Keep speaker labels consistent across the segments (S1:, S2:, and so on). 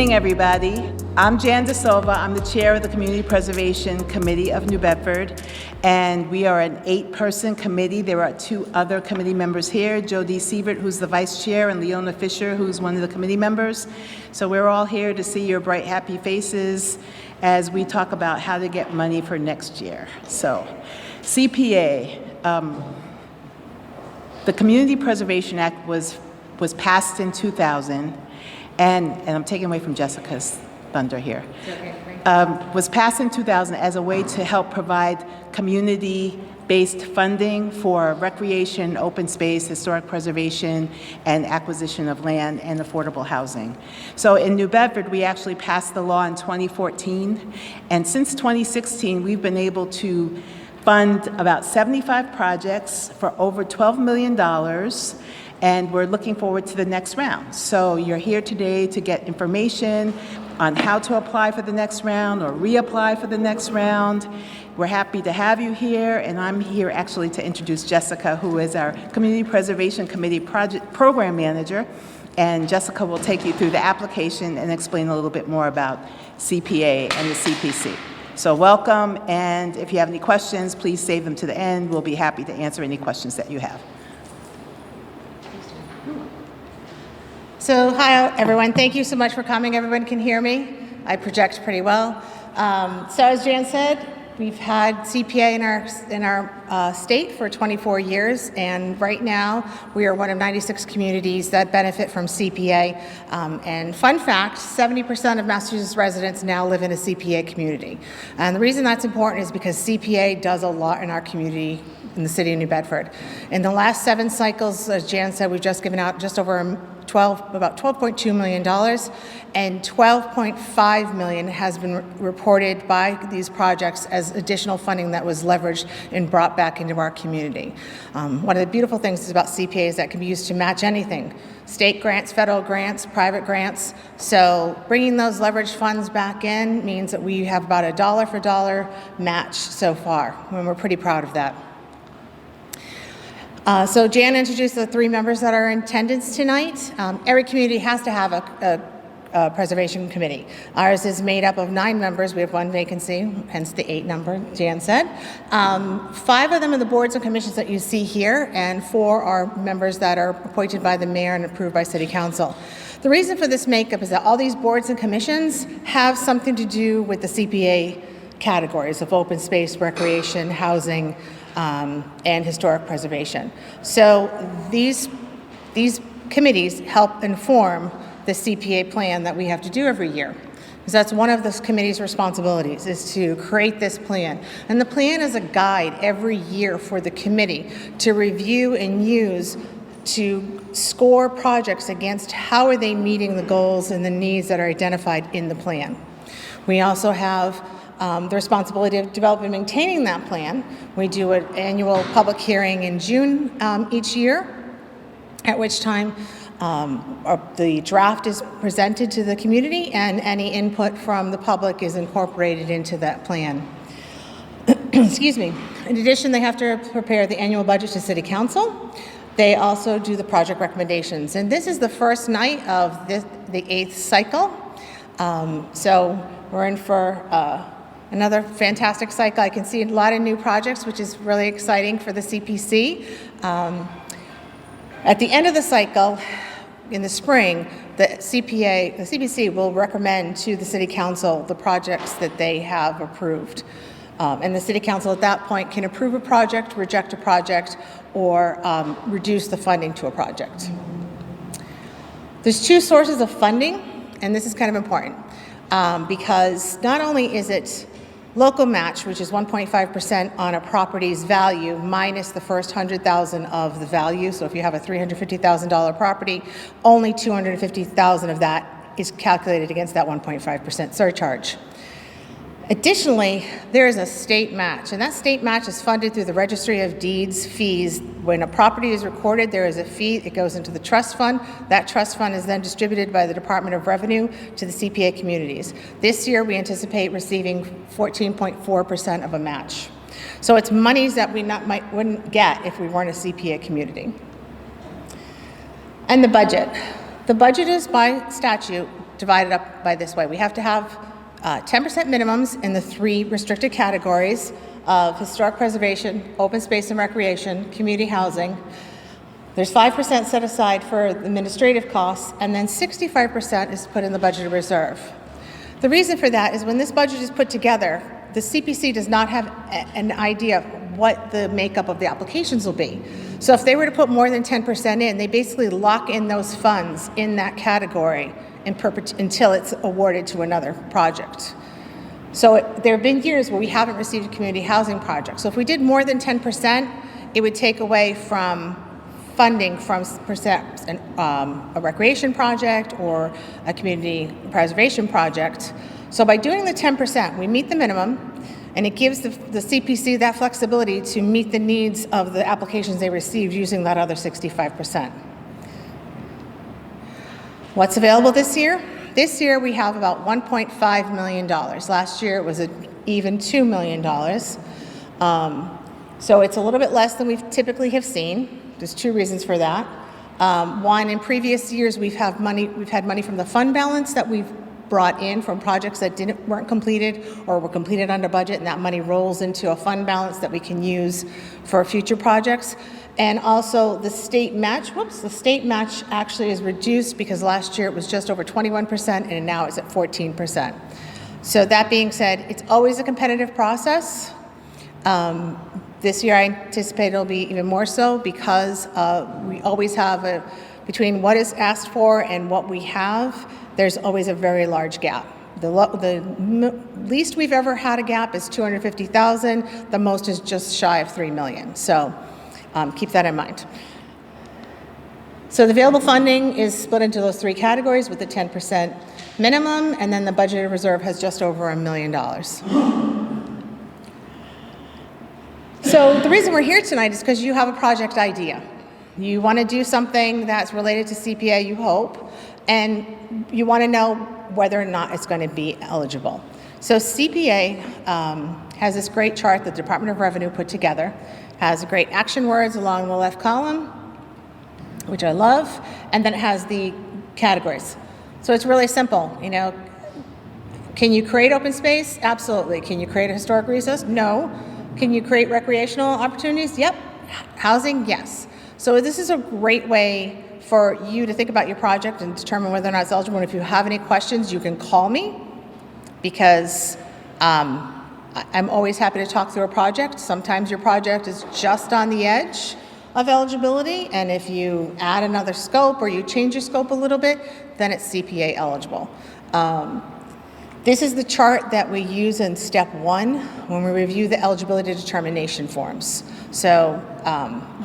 S1: evening, everybody. I'm Jan DeSilva. I'm the chair of the Community Preservation Committee of New Bedford, and we are an 8-person committee. There are 2 other committee members here, Jody Sievert, who's the vice chair, and Leona Fisher, who's one of the committee members. So we're all here to see your bright, happy faces as we talk about how to get money for next year. So, CPA, the Community Preservation Act was passed in 2000, and I'm taking away from Jessica's thunder here, was passed in 2000 as a way to help provide community-based funding for recreation, open space, historic preservation, and acquisition of land and affordable housing. So in New Bedford, we actually passed the law in 2014, and since 2016, we've been able to fund about 75 projects for over $12 million, and we're looking forward to the next round. So you're here today to get information on how to apply for the next round or reapply for the next round. We're happy to have you here, and I'm here actually to introduce Jessica, who is our Community Preservation Committee Program Manager, and Jessica will take you through the application and explain a little bit more about CPA and the CPC. So welcome, and if you have any questions, please save them to the end. We'll be happy to answer any questions that you have.
S2: So hi, everyone. Thank you so much for coming. Everyone can hear me. I project pretty well. So as Jan said, we've had CPA in our state for 24 years, and right now we are one of 96 communities that benefit from CPA. And fun fact, 70% of Massachusetts residents now live in a CPA community. And the reason that's important is because CPA does a lot in our community in the city of New Bedford. In the last 7 cycles, as Jan said, we've just given out just over about $12.2 million, and $12.5 million has been reported by these projects as additional funding that was leveraged and brought back into our community. One of the beautiful things about CPA is that can be used to match anything: state grants, federal grants, private grants. So bringing those leveraged funds back in means that we have about a dollar for dollar match so far, and we're pretty proud of that. So Jan introduced the 3 members that are in attendance tonight. Every community has to have a preservation committee. Ours is made up of 9 members. We have 1 vacancy, hence the 8 number, Jan said. 5 of them are the boards and commissions that you see here, and 4 are members that are appointed by the mayor and approved by city council. The reason for this makeup is that all these boards and commissions have something to do with the CPA categories of open space, recreation, housing, and historic preservation. So these committees help inform the CPA plan that we have to do every year. Because that's one of the committee's responsibilities, is to create this plan. And the plan is a guide every year for the committee to review and use to score projects against how are they meeting the goals and the needs that are identified in the plan. We also have the responsibility of developing and maintaining that plan. We do an annual public hearing in June each year, at which time the draft is presented to the community and any input from the public is incorporated into that plan. Excuse me. In addition, they have to prepare the annual budget to City Council. They also do the project recommendations. And this is the first night of the 8th cycle. So we're in for another fantastic cycle. I can see a lot of new projects, which is really exciting for the CPC. At the end of the cycle, in the spring, the CPC will recommend to the City Council the projects that they have approved. And the City Council at that point can approve a project, reject a project, or reduce the funding to a project. There's 2 sources of funding, and this is kind of important, because not only is it local match, which is 1.5% on a property's value minus the first $100,000 of the value. So if you have a $350,000 property, only $250,000 of that is calculated against that 1.5% surcharge. Additionally, there is a state match, and that state match is funded through the Registry of Deeds fees. When a property is recorded, there is a fee. It goes into the trust fund. That trust fund is then distributed by the Department of Revenue to the CPA communities. This year, we anticipate receiving 14.4% of a match. So it's monies that we wouldn't get if we weren't a CPA community. And the budget. The budget is by statute divided up by this way. We have to have 10% minimums in the 3 restricted categories of historic preservation, open space and recreation, community housing. There's 5% set aside for administrative costs, and then 65% is put in the budgeted reserve. The reason for that is when this budget is put together, the CPC does not have an idea of what the makeup of the applications will be. So if they were to put more than 10% in, they basically lock in those funds in that category until it's awarded to another project. So there have been years where we haven't received a community housing project. So if we did more than 10%, it would take away from funding from perhaps a recreation project or a community preservation project. So by doing the 10%, we meet the minimum, and it gives the CPC that flexibility to meet the needs of the applications they received using that other 65%. What's available this year? This year we have about $1.5 million. Last year it was even $2 million. So it's a little bit less than we typically have seen. There's 2 reasons for that. One, in previous years we've had money from the fund balance that we've brought in from projects that weren't completed or were completed under budget, and that money rolls into a fund balance that we can use for future projects. And also the state match, the state match actually is reduced because last year it was just over 21% and now it's at 14%. So that being said, it's always a competitive process. This year I anticipate it'll be even more so because we always have between what is asked for and what we have, there's always a very large gap. The least we've ever had a gap is $250,000. The most is just shy of $3 million. So keep that in mind. So the available funding is split into those 3 categories with the 10% minimum, and then the budgeted reserve has just over $1 million. So the reason we're here tonight is because you have a project idea. You want to do something that's related to CPA, you hope, and you want to know whether or not it's going to be eligible. So CPA has this great chart that the Department of Revenue put together, has great action words along the left column, which I love, and then it has the categories. So it's really simple, Can you create open space? Absolutely. Can you create a historic resource? No. Can you create recreational opportunities? Yep. Housing? Yes. So this is a great way for you to think about your project and determine whether or not it's eligible. And if you have any questions, you can call me because I'm always happy to talk through a project. Sometimes your project is just on the edge of eligibility, and if you add another scope or you change your scope a little bit, then it's CPA eligible. This is the chart that we use in step 1 when we review the eligibility determination forms. So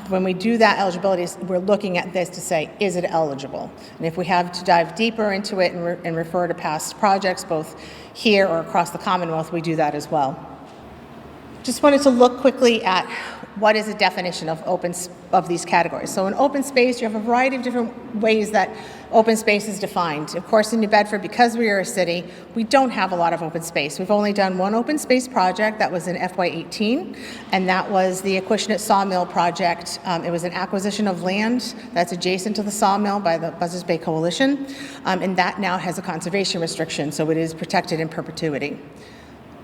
S2: when we do that eligibility, we're looking at this to say, is it eligible? And if we have to dive deeper into it and refer to past projects, both here or across the Commonwealth, we do that as well. Just wanted to look quickly at what is the definition of these categories. So in open space, you have a variety of different ways that open space is defined. Of course, in New Bedford, because we are a city, we don't have a lot of open space. We've only done one open space project that was in FY18, and that was the Acushnet Sawmill project. It was an acquisition of land that's adjacent to the sawmill by the Buzzards Bay Coalition, and that now has a conservation restriction, so it is protected in perpetuity.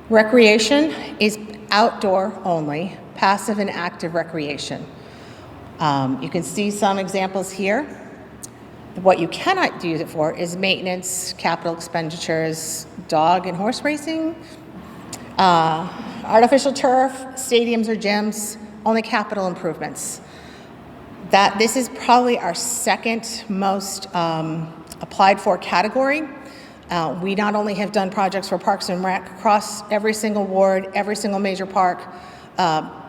S2: Recreation is outdoor only, passive and active recreation. You can see some examples here. What you cannot use it for is maintenance, capital expenditures, dog and horse racing, artificial turf, stadiums or gyms, only capital improvements. This is probably our second most applied for category. We not only have done projects for Parks and Rec across every single ward, every single major park,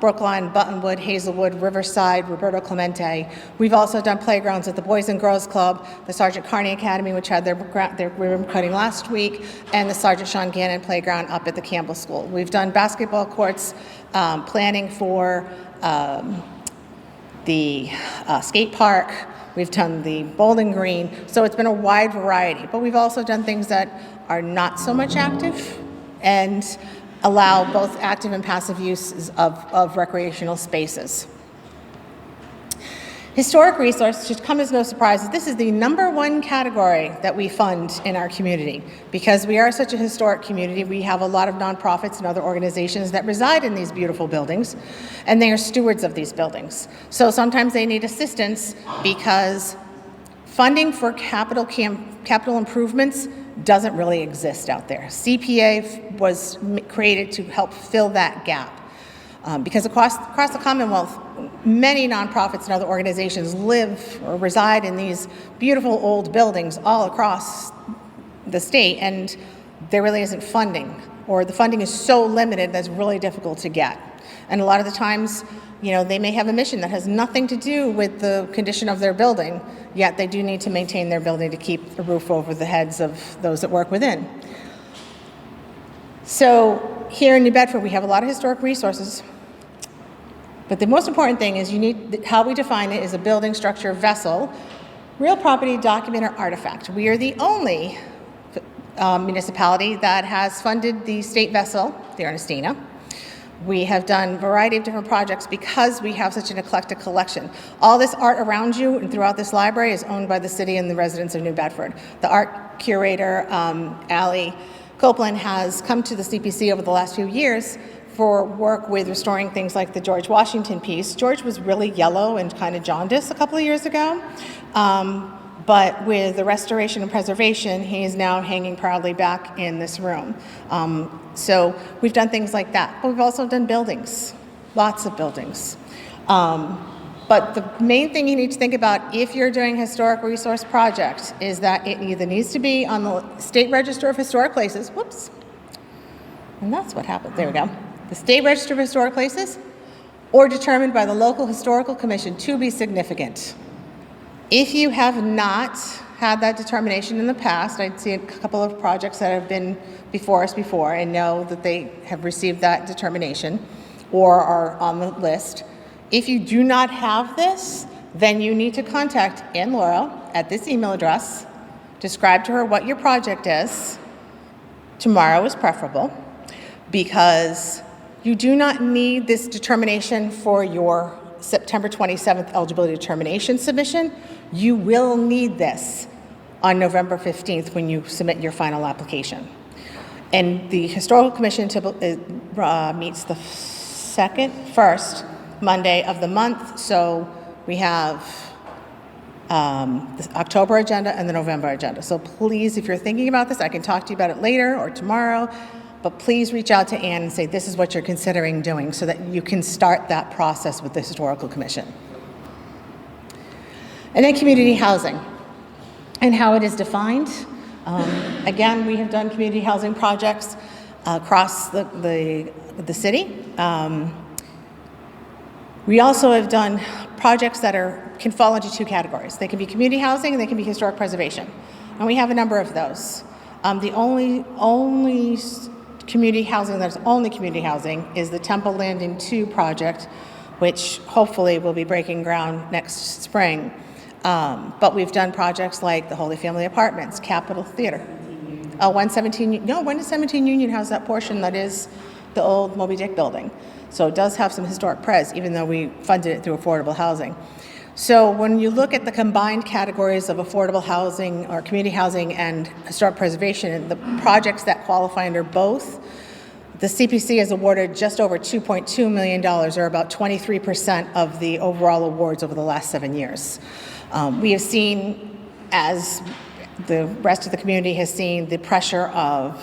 S2: Brookline, Buttonwood, Hazelwood, Riverside, Roberto Clemente. We've also done playgrounds at the Boys and Girls Club, the Sergeant Carney Academy, which had their ribbon cutting last week, and the Sergeant Sean Gannon Playground up at the Campbell School. We've done basketball courts, planning for the skate park. We've done the Bowling Green. So it's been a wide variety. But we've also done things that are not so much active and allow both active and passive uses of recreational spaces. Historic resource should come as no surprise. This is the #1 category that we fund in our community. Because we are such a historic community, we have a lot of nonprofits and other organizations that reside in these beautiful buildings, and they are stewards of these buildings. So sometimes they need assistance because funding for capital improvements doesn't really exist out there. CPA was created to help fill that gap. Because across the Commonwealth, many nonprofits and other organizations live or reside in these beautiful old buildings all across the state, and there really isn't funding, or the funding is so limited that's really difficult to get. And a lot of the times, they may have a mission that has nothing to do with the condition of their building, yet they do need to maintain their building to keep a roof over the heads of those that work within. So here in New Bedford, we have a lot of historic resources. But the most important thing is how we define it is a building, structure, vessel, real property, document, or artifact. We are the only municipality that has funded the state vessel, the Ernestina. We have done a variety of different projects because we have such an eclectic collection. All this art around you and throughout this library is owned by the city and the residents of New Bedford. The art curator, Allie Copeland, has come to the CPC over the last few years for work with restoring things like the George Washington piece. George was really yellow and kind of jaundiced a couple of years ago, but with the restoration and preservation, he is now hanging proudly back in this room. So we've done things like that, but we've also done buildings, lots of buildings. But the main thing you need to think about if you're doing a historic resource project is that it either needs to be on the State Register of Historic Places, whoops, and that's what happened, there we go. The State Register of Historic Places, or determined by the local historical commission to be significant. If you have not had that determination in the past, I'd see a couple of projects that have been before us before and know that they have received that determination or are on the list. If you do not have this, then you need to contact Ann Laura at this email address, describe to her what your project is. Tomorrow is preferable, because you do not need this determination for your September 27th eligibility determination submission. You will need this on November 15th when you submit your final application. And the Historical Commission meets the first Monday of the month, so we have the October agenda and the November agenda. So please, if you're thinking about this, I can talk to you about it later or tomorrow, but please reach out to Ann and say this is what you're considering doing so that you can start that process with the Historical Commission. And then community housing and how it is defined. Again, we have done community housing projects across the city. We also have done projects that can fall into two categories. They can be community housing and they can be historic preservation. And we have a number of those. The only community housing that's only community housing is the Temple Landing 2 project, which hopefully will be breaking ground next spring. But we've done projects like the Holy Family Apartments, Capitol Theater. 117 Union has that portion that is the old Moby Dick building. So it does have some historic pres, even though we funded it through affordable housing. So when you look at the combined categories of affordable housing or community housing and historic preservation, the projects that qualify under both, the CPC has awarded just over $2.2 million, or about 23% of the overall awards over the last 7 years. We have seen, as the rest of the community has seen, the pressure of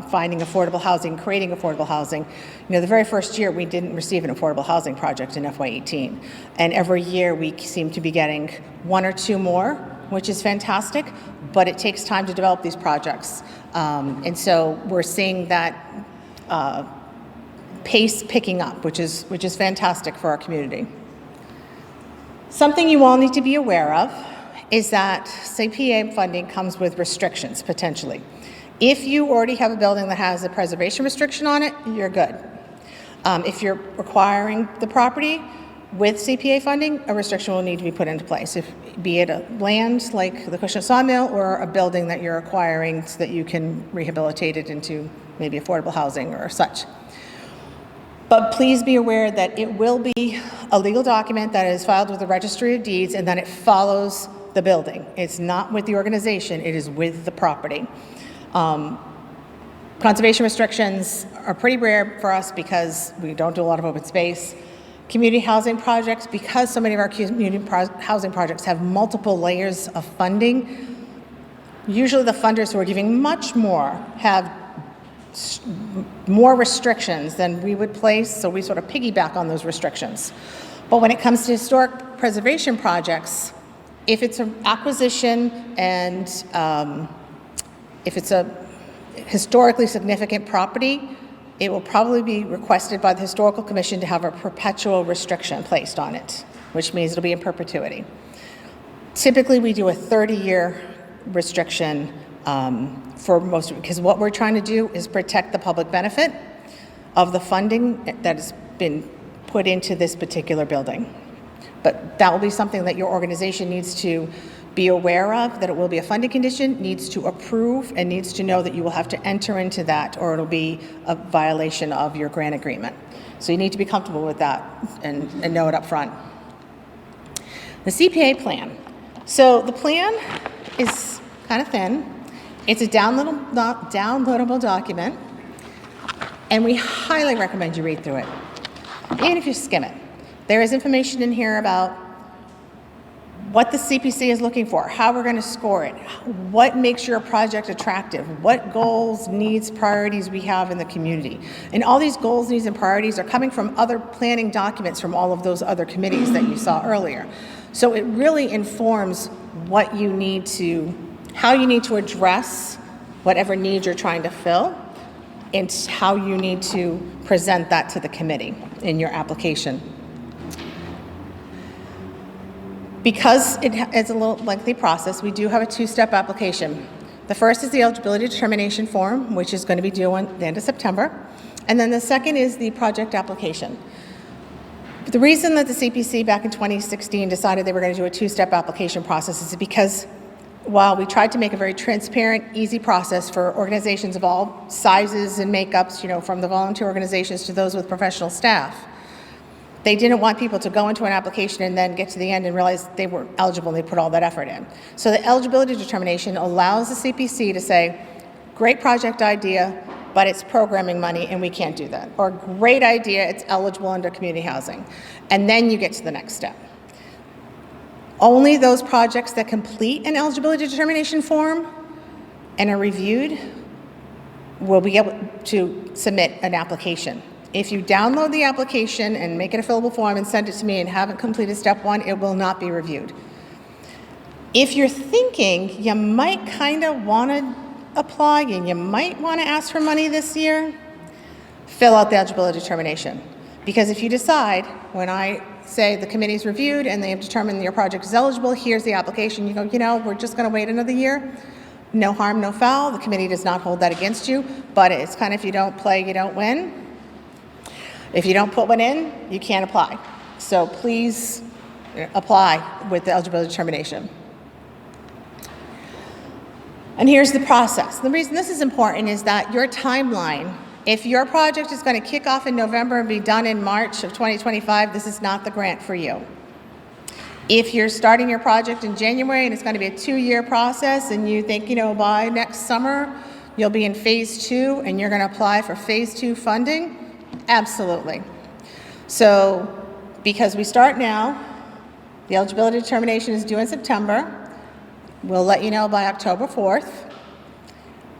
S2: finding affordable housing, creating affordable housing. The very first year we didn't receive an affordable housing project in FY18. And every year we seem to be getting one or two more, which is fantastic, but it takes time to develop these projects. And so we're seeing that pace picking up, which is fantastic for our community. Something you all need to be aware of is that CPA funding comes with restrictions, potentially. If you already have a building that has a preservation restriction on it, you're good. If you're acquiring the property with CPA funding, a restriction will need to be put into place, be it a land like the Cushing Sawmill or a building that you're acquiring so that you can rehabilitate it into maybe affordable housing or such. But please be aware that it will be a legal document that is filed with the Registry of Deeds, and then it follows the building. It's not with the organization, it is with the property. Conservation restrictions are pretty rare for us because we don't do a lot of open space. Community housing projects, because so many of our community housing projects have multiple layers of funding, usually the funders who are giving much more have more restrictions than we would place, so we sort of piggyback on those restrictions. But when it comes to historic preservation projects, if it's an acquisition and if it's a historically significant property, it will probably be requested by the Historical Commission to have a perpetual restriction placed on it, which means it'll be in perpetuity. Typically, we do a 30-year restriction for most, because what we're trying to do is protect the public benefit of the funding that has been put into this particular building. But that will be something that your organization needs to be aware of, that it will be a funding condition, needs to approve, and needs to know that you will have to enter into that or it'll be a violation of your grant agreement. So you need to be comfortable with that and know it up front. The CPA plan. So the plan is kind of thin. It's a downloadable document, and we highly recommend you read through it, even if you skim it. There is information in here about what the CPC is looking for, how we're going to score it, what makes your project attractive, what goals, needs, priorities we have in the community. And all these goals, needs, and priorities are coming from other planning documents from all of those other committees that you saw earlier. So it really informs what you need to, how you need to address whatever needs you're trying to fill, and how you need to present that to the committee in your application. Because it's a little lengthy process, we do have a two-step application. The first is the eligibility determination form, which is going to be due on the end of September. And then the second is the project application. The reason that the CPC back in 2016 decided they were going to do a two-step application process is because while we tried to make a very transparent, easy process for organizations of all sizes and makeups, you know, from the volunteer organizations to those with professional staff, they didn't want people to go into an application and then get to the end and realize they were eligible and they put all that effort in. So the eligibility determination allows the CPC to say, great project idea, but it's programming money and we can't do that. Or great idea, it's eligible under community housing. And then you get to the next step. Only those projects that complete an eligibility determination form and are reviewed will be able to submit an application. If you download the application and make it a fillable form and send it to me and haven't completed step one, it will not be reviewed. If you're thinking you might kind of want to apply and you might want to ask for money this year, fill out the eligibility determination. Because if you decide, when I say the committee's reviewed and they have determined your project is eligible, here's the application, you go, you know, we're just going to wait another year. No harm, no foul. The committee does not hold that against you, but it's kind of, if you don't play, you don't win. If you don't put one in, you can't apply. So please apply with the eligibility determination. And here's the process. The reason this is important is that your timeline, if your project is going to kick off in November and be done in March of 2025, this is not the grant for you. If you're starting your project in January and it's going to be a 2-year process and you think, you know, by next summer you'll be in phase 2 and you're going to apply for phase 2 funding, absolutely. So because we start now, the eligibility determination is due in September. We'll let you know by October 4th.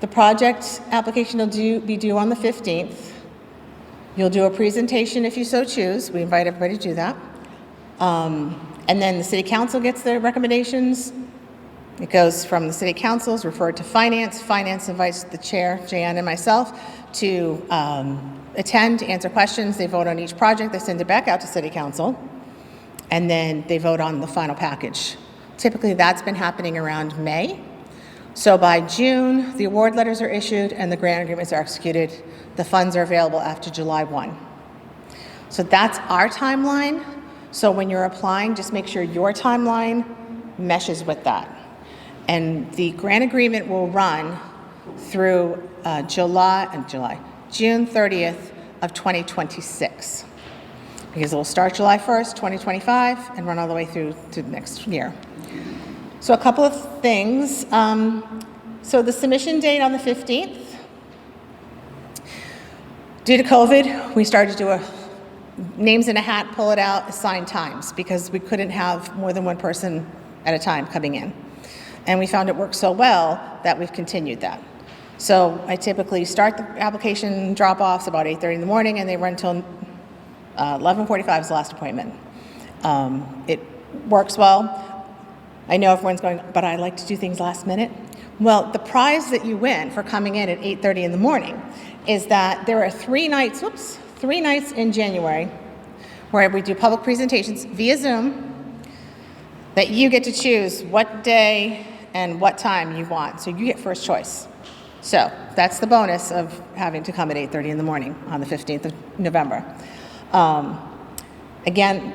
S2: The project application will be due on the 15th. You'll do a presentation if you so choose. We invite everybody to do that. And then the City Council gets their recommendations. It goes from the City Council, is referred to Finance. Finance invites the Chair, Jan, and myself to attend, answer questions. They vote on each project. They send it back out to City Council. And then they vote on the final package. Typically, that's been happening around May. So by June, the award letters are issued and the grant agreements are executed. The funds are available after July 1. So that's our timeline. So when you're applying, just make sure your timeline meshes with that. And the grant agreement will run through June 30th of 2026. Because it will start July 1st, 2025, and run all the way through to next year. So a couple of things. So the submission date on the 15th. Due to COVID, we started to do a names in a hat, pull it out, assign times, because we couldn't have more than one person at a time coming in. And we found it worked so well that we've continued that. So I typically start the application drop-offs about 8:30 in the morning, and they run until 11:45 is the last appointment. It works well. I know everyone's going, but I like to do things last minute. Well, the prize that you win for coming in at 8:30 in the morning is that there are 3 nights in January where we do public presentations via Zoom that you get to choose what day and what time you want. So you get first choice. So that's the bonus of having to come at 8:30 in the morning on the 15th of November. Again,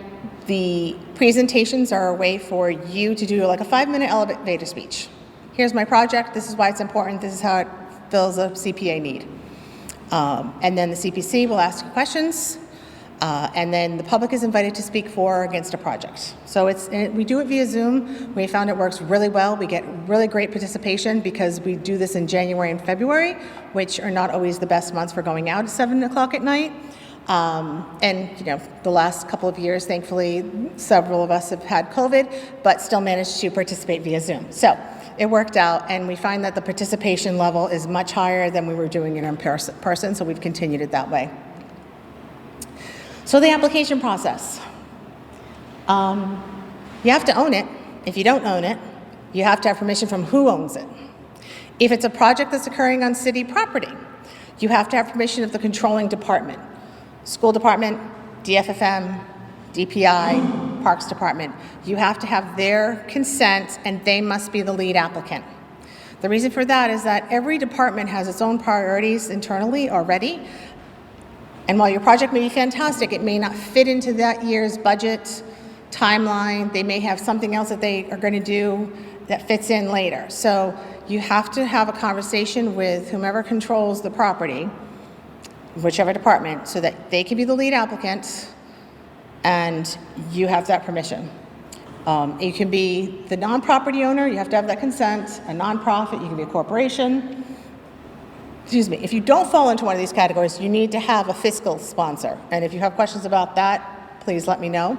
S2: the presentations are a way for you to do like a 5-minute elevator speech. Here's my project, this is why it's important, this is how it fills a CPA need. And then the CPC will ask you questions, and then the public is invited to speak for or against a project. So we do it via Zoom. We found it works really well. We get really great participation because we do this in January and February, which are not always the best months for going out at 7 o'clock at night. And the last couple of years, thankfully, several of us have had COVID, but still managed to participate via Zoom. So it worked out, and we find that the participation level is much higher than we were doing it in person, so we've continued it that way. So the application process. You have to own it. If you don't own it, you have to have permission from who owns it. If it's a project that's occurring on city property, you have to have permission of the controlling department. School department, DFFM, DPI, Parks Department. You have to have their consent, and they must be the lead applicant. The reason for that is that every department has its own priorities internally already, and while your project may be fantastic, it may not fit into that year's budget timeline. They may have something else that they are going to do that fits in later. So you have to have a conversation with whomever controls the property, whichever department, so that they can be the lead applicant and you have that permission. You can be the non-property owner, you have to have that consent, a nonprofit, you can be a corporation. Excuse me, if you don't fall into one of these categories, you need to have a fiscal sponsor. And if you have questions about that, please let me know.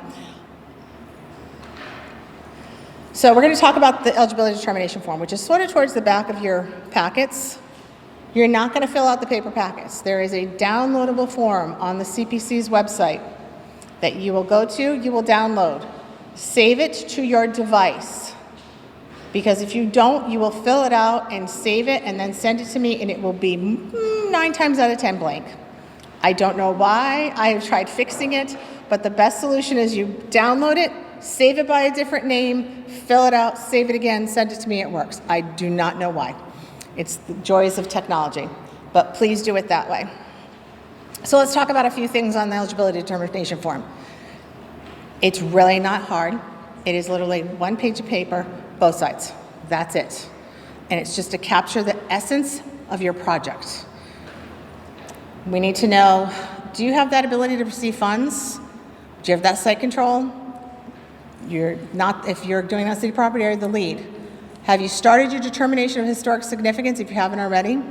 S2: So we're going to talk about the eligibility determination form, which is sort of towards the back of your packets. You're not going to fill out the paper packets. There is a downloadable form on the CPC's website that you will go to, you will download. Save it to your device. Because if you don't, you will fill it out and save it and then send it to me, and it will be 9 times out of 10 blank. I don't know why. I have tried fixing it, but the best solution is you download it, save it by a different name, fill it out, save it again, send it to me, it works. I do not know why. It's the joys of technology, but please do it that way. So let's talk about a few things on the eligibility determination form. It's really not hard. It is literally 1 page of paper, both sides. That's it. And it's just to capture the essence of your project. We need to know, do you have that ability to receive funds? Do you have that site control? If you're doing on city property, are you the lead? Have you started your determination of historic significance if you haven't already?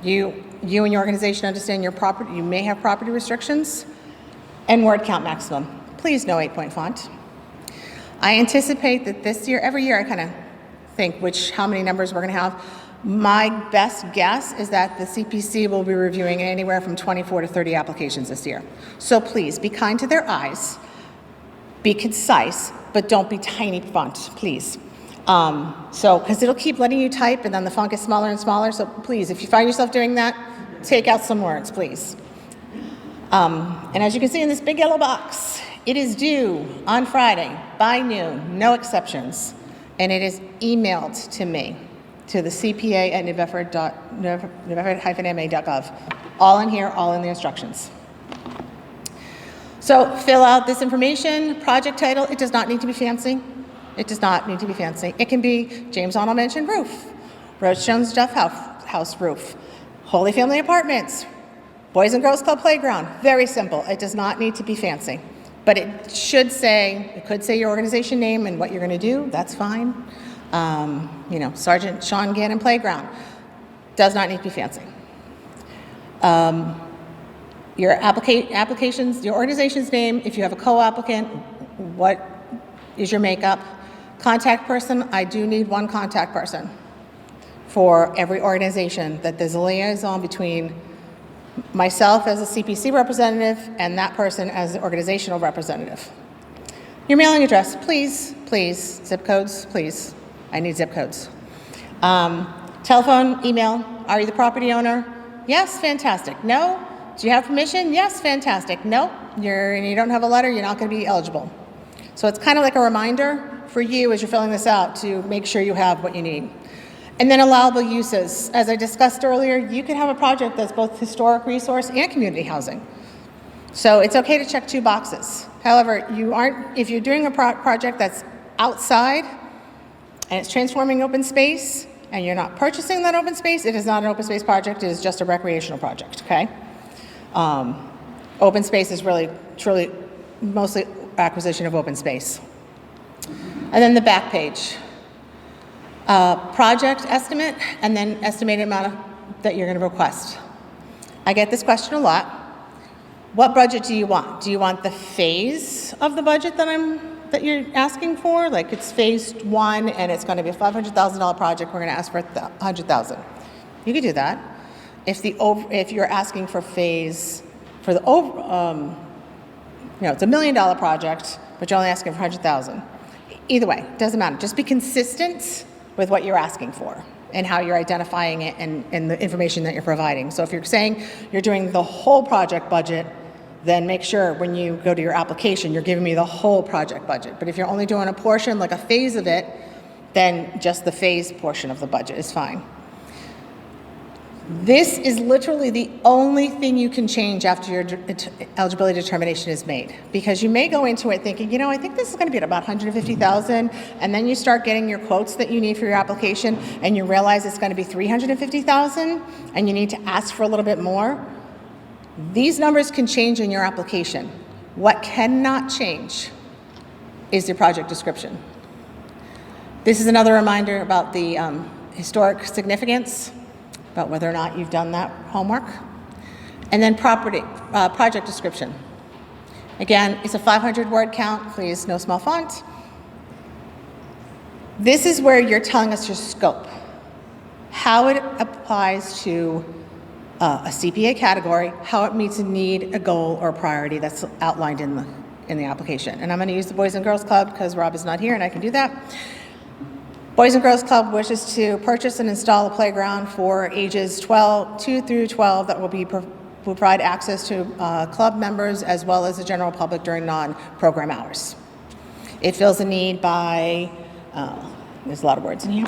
S2: You and your organization understand your property, you may have property restrictions, and word count maximum. Please no 8-point font. I anticipate that this year, every year I kind of think how many numbers we're going to have. My best guess is that the CPC will be reviewing anywhere from 24 to 30 applications this year. So please be kind to their eyes, be concise, but don't be tiny font, please. Because it'll keep letting you type and then the font gets smaller and smaller. So please, if you find yourself doing that, take out some words, please. And as you can see in this big yellow box, it is due on Friday by noon, no exceptions. And it is emailed to me, to the CPA at newbedford-ma.gov. All in here, all in the instructions. So fill out this information, project title. It does not need to be fancy. It does not need to be fancy. It can be James Arnold Mansion roof, Roadstone's Duff House roof, Holy Family Apartments, Boys and Girls Club Playground, very simple. It does not need to be fancy. But it could say your organization name and what you're going to do. That's fine. Sergeant Sean Gannon Playground does not need to be fancy. Your applications, your organization's name, if you have a co-applicant, what is your makeup? Contact person, I do need one contact person for every organization, that there's a liaison between myself as a CPC representative and that person as the organizational representative. Your mailing address, please. Zip codes, please. I need zip codes. Telephone, email, are you the property owner? Yes, fantastic. No? Do you have permission? Yes, fantastic. No? You don't have a letter, you're not going to be eligible. So it's kind of like a reminder for you as you're filling this out to make sure you have what you need. And then allowable uses. As I discussed earlier, you can have a project that's both historic resource and community housing. So it's okay to check 2 boxes. However, if you're doing a project that's outside and it's transforming open space and you're not purchasing that open space, it is not an open space project, it is just a recreational project, okay? Open space is really, truly, mostly acquisition of open space. And then the back page. Project estimate, and then estimated amount that you're going to request. I get this question a lot. What budget do you want? Do you want the phase of the budget that you're asking for? Like it's phase 1 and it's going to be a $500,000 project, we're going to ask for $100,000. You could do that. If you're asking for it's a $1 million project, but you're only asking for $100,000. Either way, doesn't matter. Just be consistent with what you're asking for and how you're identifying it and the information that you're providing. So if you're saying you're doing the whole project budget, then make sure when you go to your application, you're giving me the whole project budget. But if you're only doing a portion, like a phase of it, then just the phase portion of the budget is fine. This is literally the only thing you can change after your eligibility determination is made, because you may go into it thinking, I think this is going to be at about $150,000, and then you start getting your quotes that you need for your application, and you realize it's going to be $350,000, and you need to ask for a little bit more. These numbers can change in your application. What cannot change is your project description. This is another reminder about the historic significance, about whether or not you've done that homework. And then project description. Again, it's a 500-word count, please, no small font. This is where you're telling us your scope, how it applies to a CPA category, how it meets a need, a goal, or a priority that's outlined in the application. And I'm going to use the Boys and Girls Club because Rob is not here and I can do that. Boys and Girls Club wishes to purchase and install a playground for ages 2 through 12 that will provide access to club members as well as the general public during non-program hours. It fills a need by, there's a lot of words in here.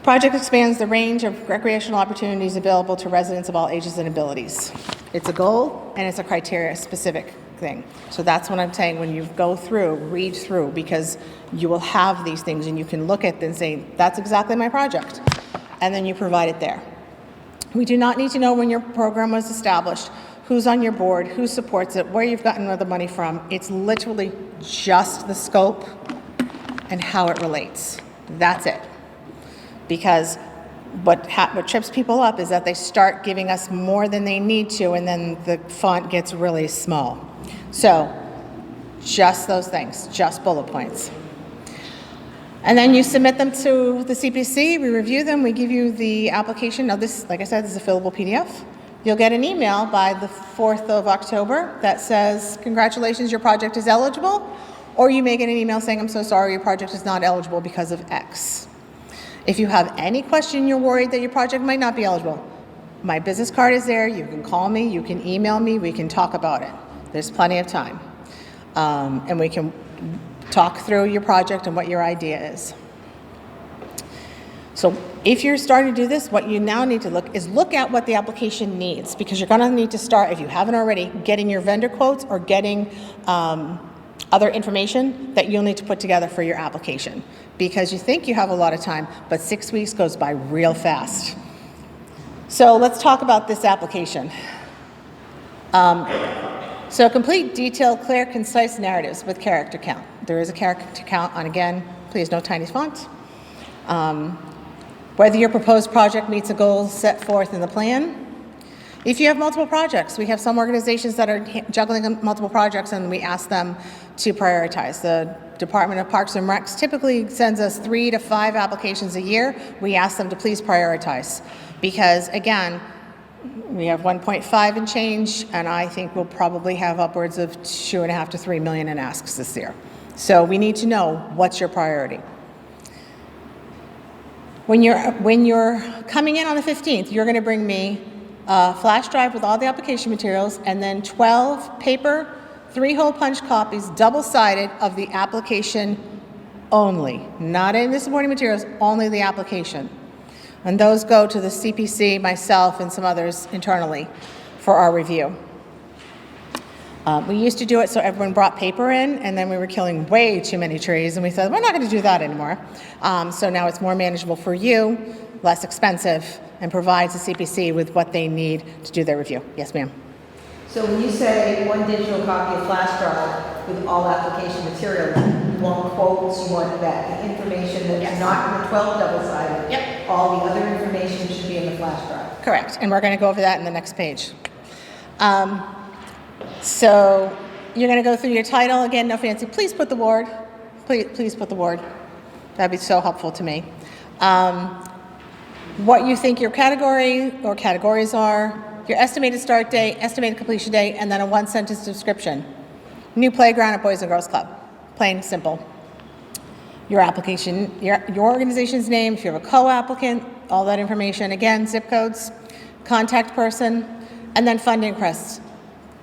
S2: Project expands the range of recreational opportunities available to residents of all ages and abilities. It's a goal and it's a criteria-specific thing. So that's what I'm saying when you go through, read through, because you will have these things and you can look at them and say, that's exactly my project. And then you provide it there. We do not need to know when your program was established, who's on your board, who supports it, where you've gotten the money from. It's literally just the scope and how it relates. That's it. Because what trips people up is that they start giving us more than they need to, and then the font gets really small. So just those things, just bullet points. And then you submit them to the CPC, we review them, we give you the application. Now this, like I said, this is a fillable PDF. You'll get an email by the 4th of October that says, congratulations, your project is eligible. Or you may get an email saying, I'm so sorry, your project is not eligible because of X. If you have any question, you're worried that your project might not be eligible, my business card is there. You can call me, you can email me, we can talk about it. There's plenty of time. And we can talk through your project and what your idea is. So if you're starting to do this, what you now need to look at what the application needs, because you're going to need to start, if you haven't already, getting your vendor quotes or getting other information that you'll need to put together for your application, because you think you have a lot of time, but 6 weeks goes by real fast. So let's talk about this application. So complete, detailed, clear, concise narratives with character count. There is a character count on, again, please no tiny font. Whether your proposed project meets a goal set forth in the plan. If you have multiple projects, we have some organizations that are juggling multiple projects and we ask them to prioritize. The Department of Parks and Recs typically sends us 3 to 5 applications a year. We ask them to please prioritize because, again, we have 1.5 and change, and I think we'll probably have upwards of 2.5 to 3 million in asks this year. So we need to know what's your priority. When you're coming in on the 15th, you're going to bring me a flash drive with all the application materials and then 12 paper, 3-hole punch copies, double-sided of the application only. Not any of the supporting materials, only the application. And those go to the CPC, myself, and some others internally for our review. We used to do it so everyone brought paper in, and then we were killing way too many trees, and we said, we're not going to do that anymore. So now it's more manageable for you, less expensive, and provides the CPC with what they need to do their review. Yes, ma'am.
S3: So when you say one digital copy of flash drive with all application materials, you want quotes, you want that the information that's
S2: Yes.
S3: not in the 12 double-sided.
S2: Yep.
S3: All the other information should be in the flash drive.
S2: Correct, and we're going to go over that in the next page. So you're going to go through your title. Again, no fancy. Please put the word. Please put the word. That'd be so helpful to me. What you think your category or categories are, your estimated start date, estimated completion date, and then a 1-sentence description. New playground at Boys and Girls Club. Plain, simple. Your application, your organization's name, if you have a co-applicant, all that information. Again, zip codes, contact person, and then funding requests.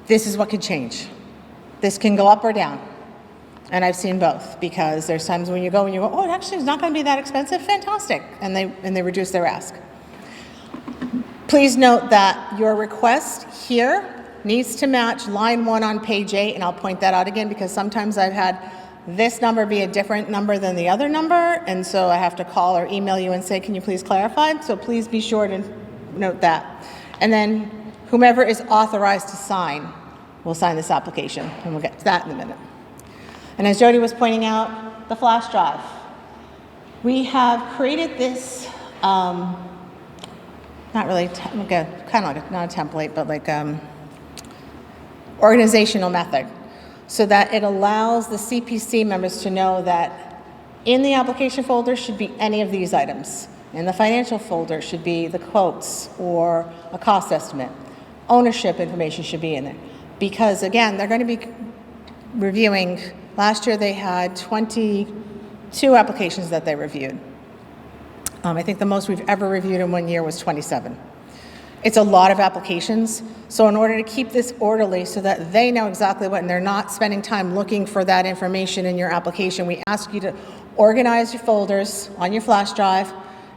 S2: This is what could change. This can go up or down. And I've seen both because there's times when you go, oh, it actually is not going to be that expensive. Fantastic. And they reduce their ask. Please note that your request here needs to match line 1 on page 8, and I'll point that out again because sometimes I've had this number be a different number than the other number, and so I have to call or email you and say, can you please clarify? So please be sure to note that. And then whomever is authorized to sign will sign this application, and we'll get to that in a minute. And as Jody was pointing out, the flash drive. We have created this, not really, kind of like not a template, but like organizational method, so that it allows the CPC members to know that in the application folder should be any of these items. In the financial folder should be the quotes or a cost estimate. Ownership information should be in there. Because again, they're going to be reviewing, last year they had 22 applications that they reviewed. I think the most we've ever reviewed in 1 year was 27. It's a lot of applications, so in order to keep this orderly so that they know exactly what, and they're not spending time looking for that information in your application, we ask you to organize your folders on your flash drive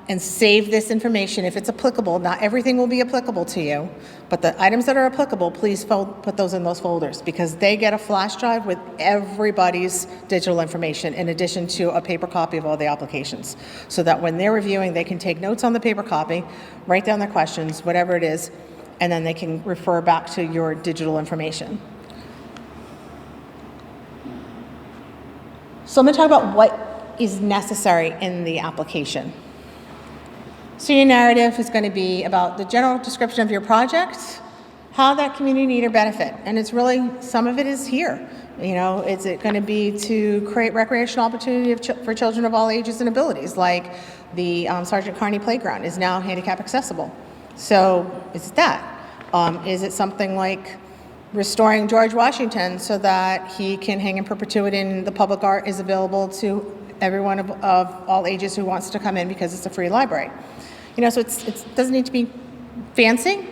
S2: and save this information if it's applicable. Not everything will be applicable to you, but the items that are applicable, please put those in those folders because they get a flash drive with everybody's digital information in addition to a paper copy of all the applications. So that when they're reviewing, they can take notes on the paper copy, write down their questions, whatever it is, and then they can refer back to your digital information. So I'm going to talk about what is necessary in the application. So your narrative is going to be about the general description of your project, how that community need or benefit, and it's really, some of it is here. You know, is it going to be to create recreational opportunity for children of all ages and abilities, like the Sergeant Carney Playground is now handicap accessible. So is it that? Is it something like restoring George Washington so that he can hang in perpetuity and the public art is available to everyone of all ages who wants to come in because it's a free library? You know, so it doesn't need to be fancy,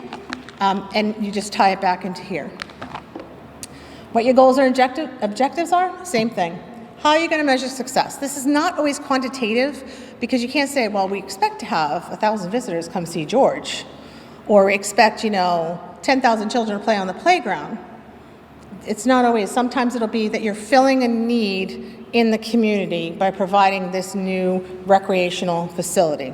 S2: and you just tie it back into here. What your goals or objectives are, same thing. How are you going to measure success? This is not always quantitative because you can't say, well, we expect to have 1,000 visitors come see George, or we expect, 10,000 children to play on the playground. It's not always. Sometimes it'll be that you're filling a need in the community by providing this new recreational facility.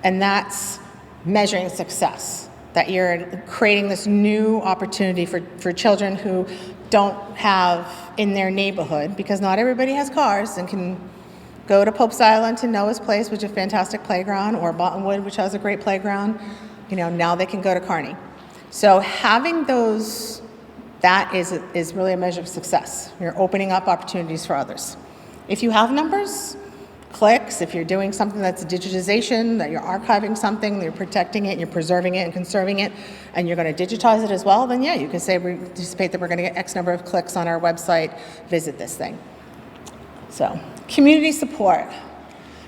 S2: And that's measuring success. that you're creating this new opportunity for children who don't have in their neighborhood, because not everybody has cars and can go to Pope's Island to Noah's Place, which is a fantastic playground, or Bottonwood, which has a great playground. Now they can go to Kearney. So having those, that is really a measure of success. You're opening up opportunities for others. If you have numbers, clicks, if you're doing something that's a digitization, that you're archiving something, that you're protecting it, you're preserving it and conserving it, and you're going to digitize it as well, then yeah, you can say we anticipate that we're going to get X number of clicks on our website, visit this thing. So, community support.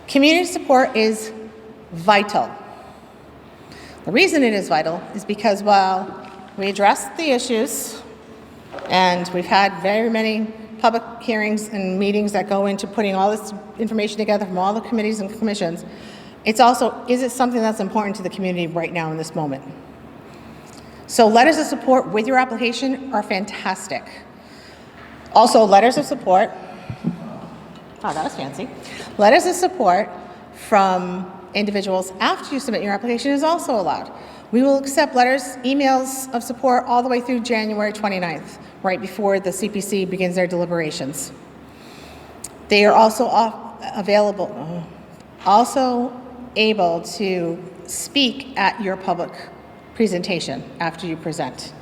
S2: Community support is vital. The reason it is vital is because while we address the issues, and we've had very many public hearings and meetings that go into putting all this information together from all the committees and commissions, it's also, is it something that's important to the community right now in this moment? So letters of support with your application are fantastic. Also, letters of support, oh, that was fancy. Letters of support from individuals after you submit your application is also allowed. We will accept letters, emails of support all the way through January 29th, right before the CPC begins their deliberations. They are also able to speak at your public presentation after you present.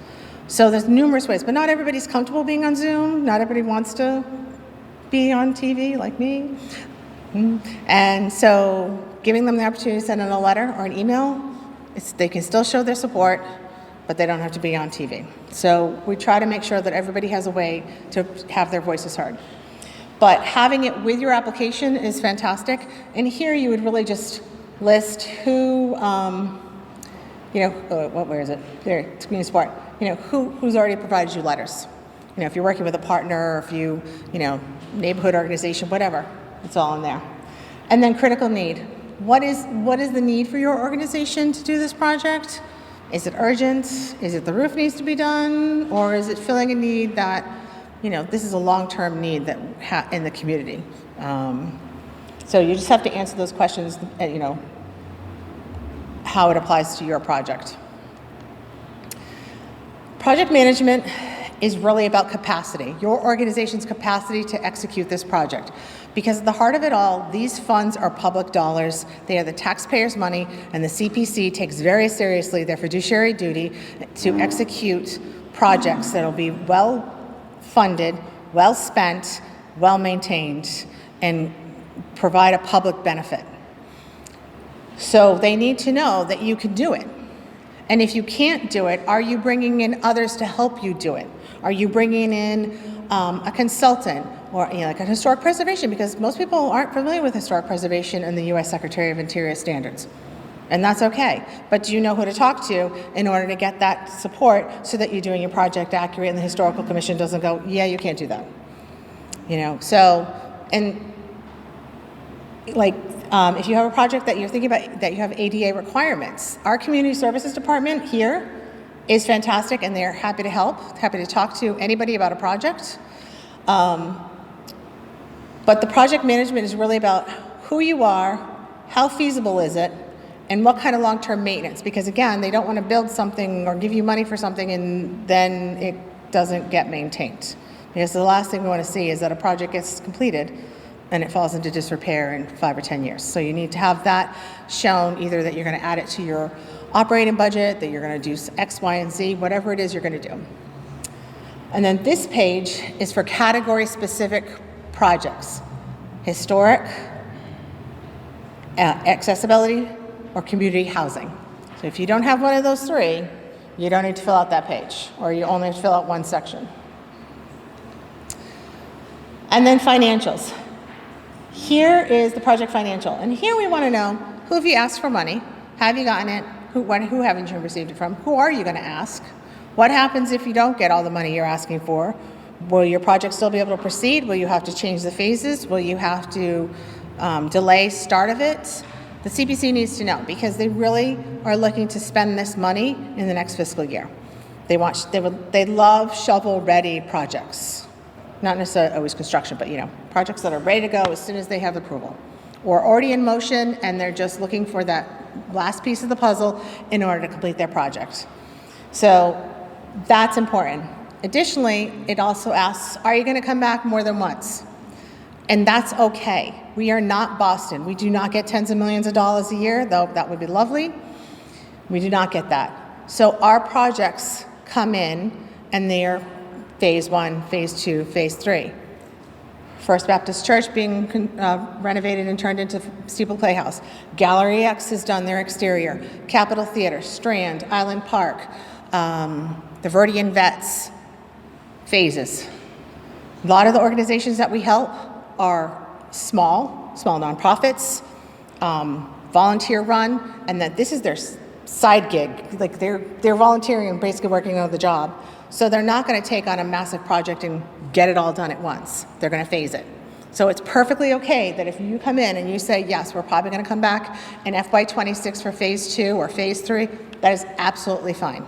S2: So there's numerous ways, but not everybody's comfortable being on Zoom. Not everybody wants to be on TV like me. And so giving them the opportunity to send in a letter or an email, they can still show their support, but they don't have to be on TV. So we try to make sure that everybody has a way to have their voices heard. But having it with your application is fantastic. And here you would really just list who, where is it? There, it's community support. Who's already provided you letters. If you're working with a partner, or if you, neighborhood organization, whatever, it's all in there. And then critical need. What is the need for your organization to do this project? Is it urgent? Is it the roof needs to be done? Or is it filling a need that, this is a long-term need that in the community? So you just have to answer those questions, how it applies to your project. Project management is really about capacity, your organization's capacity to execute this project. Because at the heart of it all, these funds are public dollars. They are the taxpayers' money, and the CPC takes very seriously their fiduciary duty to execute projects that will be well-funded, well-spent, well-maintained, and provide a public benefit. So they need to know that you can do it. And if you can't do it, are you bringing in others to help you do it? Are you bringing in a consultant, or like a historic preservation, because most people aren't familiar with historic preservation and the U.S. Secretary of Interior standards. And that's okay. But do you know who to talk to in order to get that support so that you're doing your project accurate and the Historical Commission doesn't go, yeah, you can't do that. So, and if you have a project that you're thinking about that you have ADA requirements, our Community Services Department here is fantastic, and they're happy to help, happy to talk to anybody about a project. But the project management is really about who you are, how feasible is it, and what kind of long-term maintenance. Because again, they don't want to build something or give you money for something and then it doesn't get maintained. Because the last thing we want to see is that a project gets completed and it falls into disrepair in 5 or 10 years. So you need to have that shown, either that you're going to add it to your operating budget, that you're going to do X, Y, and Z, whatever it is you're going to do. And then this page is for category-specific projects: historic, accessibility, or community housing. So if you don't have one of those three, you don't need to fill out that page, or you only have to fill out one section. And then financials. Here is the project financial. And here we want to know, who have you asked for money? Have you gotten it? Who haven't you received it from? Who are you going to ask? What happens if you don't get all the money you're asking for? Will your project still be able to proceed? Will you have to change the phases? Will you have to delay start of it? The CPC needs to know, because they really are looking to spend this money in the next fiscal year. They love shovel-ready projects. Not necessarily always construction, but projects that are ready to go as soon as they have approval, or already in motion and they're just looking for that last piece of the puzzle in order to complete their project. So that's important. Additionally, it also asks, are you going to come back more than once? And that's okay. We are not Boston. We do not get tens of millions of dollars a year, though that would be lovely. We do not get that. So our projects come in and they're phase 1, phase 2, phase 3. First Baptist Church being renovated and turned into Steeple Playhouse. Gallery X has done their exterior. Capitol Theater, Strand, Island Park, the Verdian Vets, phases. A lot of the organizations that we help are small nonprofits, volunteer run, and that this is their side gig. Like they're volunteering and basically working on the job. So they're not going to take on a massive project and get it all done at once. They're going to phase it. So it's perfectly okay that if you come in and you say, yes, we're probably going to come back in FY26 for phase 2 or phase 3, that is absolutely fine.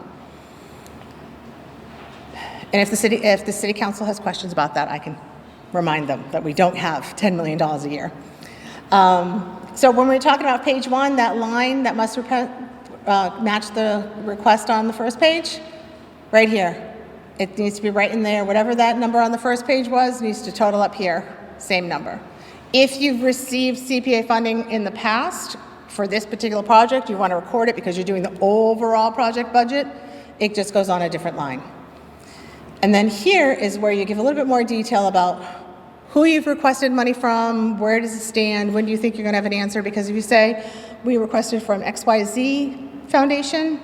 S2: And if the city council has questions about that, I can remind them that we don't have $10 million a year. So when we're talking about page 1, that line that must match the request on the first page, right here. It needs to be right in there. Whatever that number on the first page was needs to total up here, same number. If you've received CPA funding in the past for this particular project, you want to record it because you're doing the overall project budget, it just goes on a different line. And then here is where you give a little bit more detail about who you've requested money from, where does it stand, when do you think you're going to have an answer, because if you say, we requested from XYZ Foundation,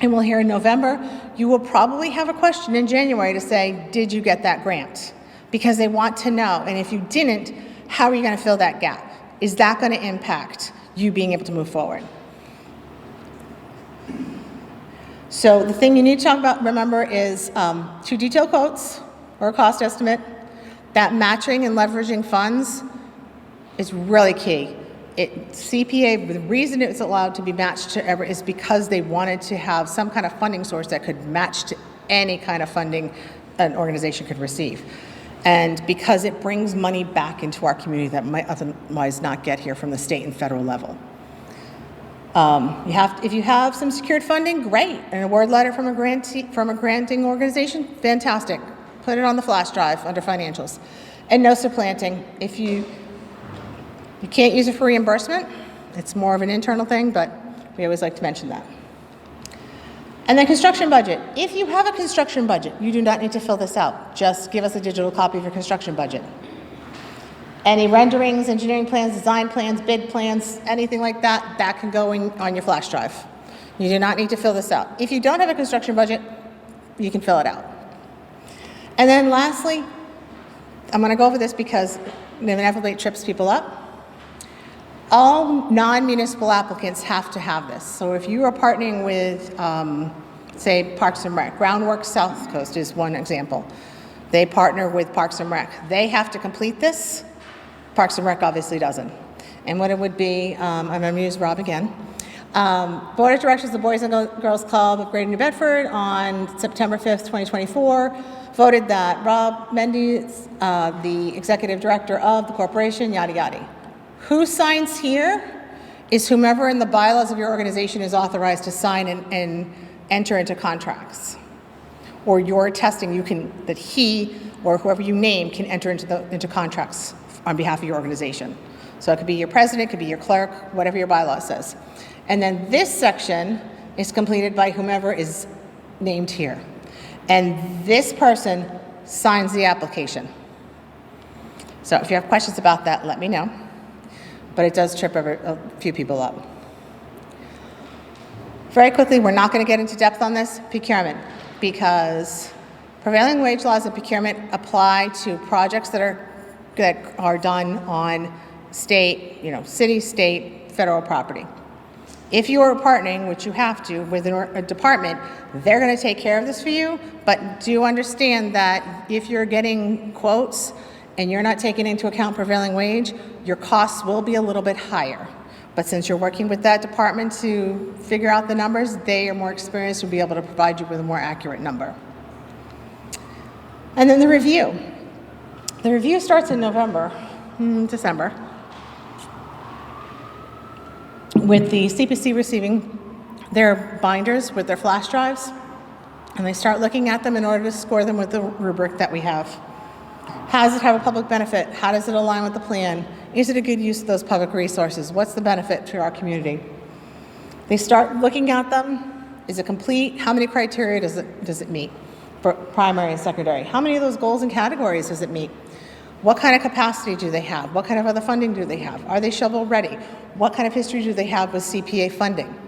S2: and we'll hear in November, you will probably have a question in January to say, did you get that grant? Because they want to know, and if you didn't, how are you going to fill that gap? Is that going to impact you being able to move forward? So the thing you need to talk about, remember, is 2 detailed quotes or a cost estimate. That matching and leveraging funds is really key. CPA, the reason it's allowed to be matched to ever is because they wanted to have some kind of funding source that could match to any kind of funding an organization could receive. And because it brings money back into our community that might otherwise not get here from the state and federal level. If you have some secured funding, great. An award letter from a granting organization, fantastic. Put it on the flash drive under financials. And no supplanting. If you can't use it for reimbursement, it's more of an internal thing, but we always like to mention that. And then construction budget. If you have a construction budget, you do not need to fill this out. Just give us a digital copy of your construction budget. Any renderings, engineering plans, design plans, bid plans, anything like that, that can go on your flash drive. You do not need to fill this out. If you don't have a construction budget, you can fill it out. And then lastly, I'm going to go over this because it inevitably trips people up. All non-municipal applicants have to have this. So if you are partnering with, say, Parks and Rec, Groundwork South Coast is one example. They partner with Parks and Rec. They have to complete this. Parks and Rec obviously doesn't. And what it would be, I'm going to use Rob again. Board of Directors of the Boys and Girls Club of Greater New Bedford on September 5th, 2024, voted that Rob Mendes, the Executive Director of the corporation, yada yada. Who signs here is whomever in the bylaws of your organization is authorized to sign and enter into contracts. Or you're attesting that he or whoever you name can enter into contracts on behalf of your organization. So it could be your president, it could be your clerk, whatever your bylaw says. And then this section is completed by whomever is named here. And this person signs the application. So if you have questions about that, let me know. But it does trip a few people up. Very quickly, we're not going to get into depth on this, procurement, because prevailing wage laws and procurement apply to projects that are done on state, city, state, federal property. If you are partnering, which you have to, with a department, they're going to take care of this for you, but do understand that if you're getting quotes and you're not taking into account prevailing wage, your costs will be a little bit higher. But since you're working with that department to figure out the numbers, they are more experienced and will be able to provide you with a more accurate number. And then the review. The review starts in December. with the CPC receiving their binders with their flash drives, and they start looking at them in order to score them with the rubric that we have. How does it have a public benefit? How does it align with the plan? Is it a good use of those public resources? What's the benefit to our community? They start looking at them. Is it complete? How many criteria does it meet for primary and secondary? How many of those goals and categories does it meet? What kind of capacity do they have? What kind of other funding do they have? Are they shovel ready? What kind of history do they have with CPA funding?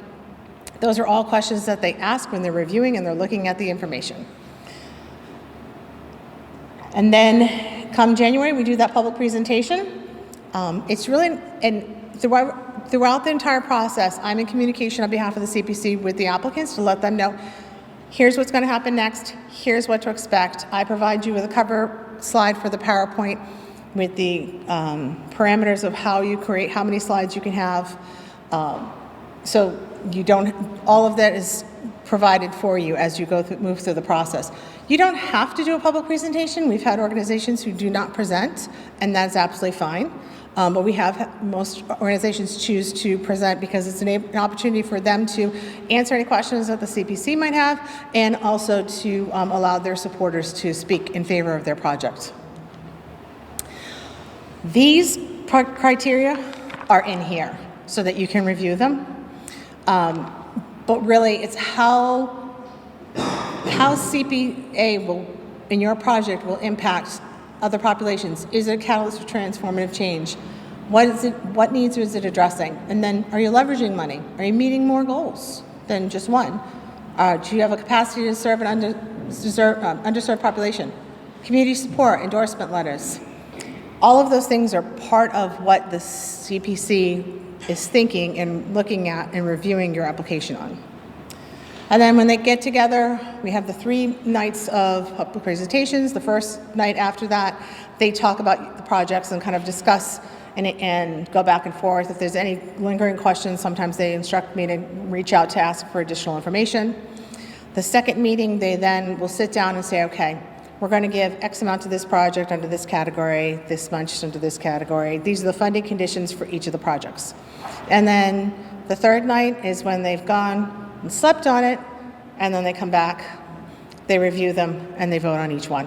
S2: Those are all questions that they ask when they're reviewing and they're looking at the information. And then come January, we do that public presentation. It's really, and throughout the entire process, I'm in communication on behalf of the CPC with the applicants to let them know, here's what's going to happen next, here's what to expect. I provide you with a cover slide for the PowerPoint with the parameters of how you create, how many slides you can have. So you don't, all of that is provided for you as you move through the process. You don't have to do a public presentation. We've had organizations who do not present, and that's absolutely fine. But we have, most organizations choose to present because it's an opportunity for them to answer any questions that the CPC might have, and also to allow their supporters to speak in favor of their project. These criteria are in here so that you can review them. But really, it's how CPA will, in your project, will impact other populations. Is it a catalyst for transformative change? What needs is it addressing? And then, are you leveraging money? Are you meeting more goals than just one? Do you have a capacity to serve an underserved population? Community support, endorsement letters. All of those things are part of what the CPC is thinking and looking at and reviewing your application on. And then when they get together, we have the 3 nights of public presentations. The first night after that, they talk about the projects and kind of discuss and go back and forth. If there's any lingering questions, sometimes they instruct me to reach out to ask for additional information. The second meeting, they then will sit down and say, okay, we're going to give X amount to this project under this category, this much under this category. These are the funding conditions for each of the projects. And then the third night is when they've gone and slept on it, and then they come back, they review them, and they vote on each one.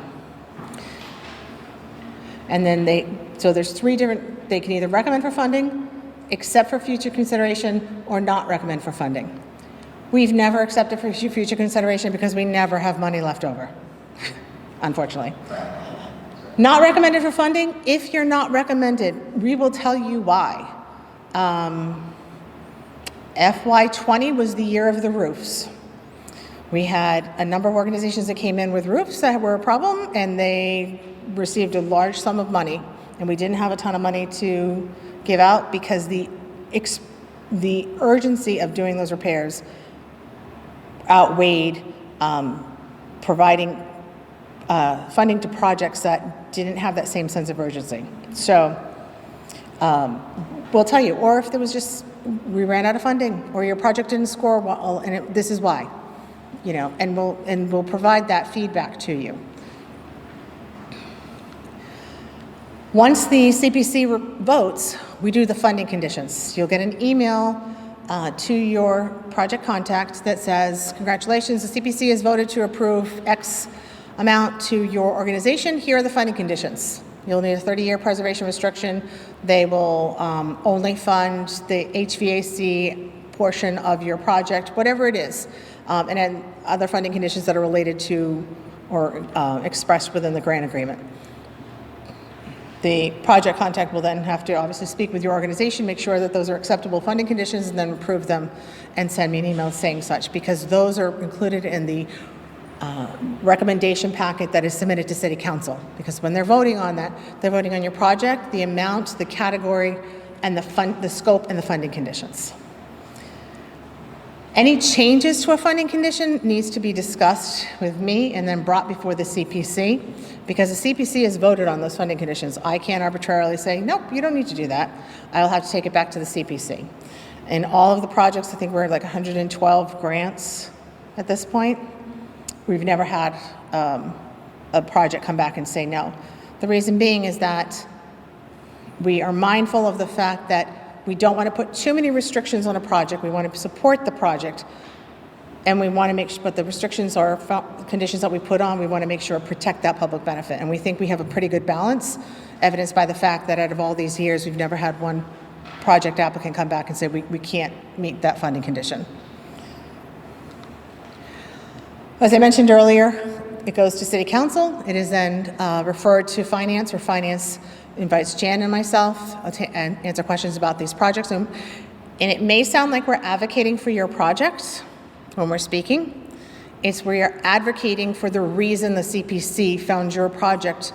S2: And then so there's 3 different, they can either recommend for funding, accept for future consideration, or not recommend for funding. We've never accepted for future consideration because we never have money left over, unfortunately. Not recommended for funding, if you're not recommended, we will tell you why. FY20 was the year of the roofs. We had a number of organizations that came in with roofs that were a problem, and they received a large sum of money, and we didn't have a ton of money to give out because the urgency of doing those repairs outweighed providing funding to projects that didn't have that same sense of urgency. So we'll tell you, or if there was just, we ran out of funding, or your project didn't score well, and this is why, you know, and we'll provide that feedback to you. Once the CPC votes, we do the funding conditions. You'll get an email to your project contact that says, congratulations, the CPC has voted to approve X amount to your organization. Here are the funding conditions. You'll need a 30-year preservation restriction. They will only fund the HVAC portion of your project, whatever it is, and then other funding conditions that are related to or expressed within the grant agreement. The project contact will then have to obviously speak with your organization, make sure that those are acceptable funding conditions, and then approve them and send me an email saying such, because those are included in the recommendation packet that is submitted to City Council. Because when they're voting on that, they're voting on your project, the amount, the category, and the scope and the funding conditions. Any changes to a funding condition needs to be discussed with me and then brought before the CPC, because the CPC has voted on those funding conditions. I can't arbitrarily say, nope, you don't need to do that. I'll have to take it back to the CPC. In all of the projects, I think we're like 112 grants at this point. We've never had a project come back and say no. The reason being is that we are mindful of the fact that we don't want to put too many restrictions on a project. We want to support the project. And we want to make sure, but the restrictions or conditions that we put on, we want to make sure protect that public benefit. And we think we have a pretty good balance, evidenced by the fact that out of all these years, we've never had one project applicant come back and say we can't meet that funding condition. As I mentioned earlier, it goes to City Council. It is then referred to Finance, or Finance invites Jan and myself and answer questions about these projects. And it may sound like we're advocating for your project when we're speaking. It's we are advocating for the reason the CPC found your project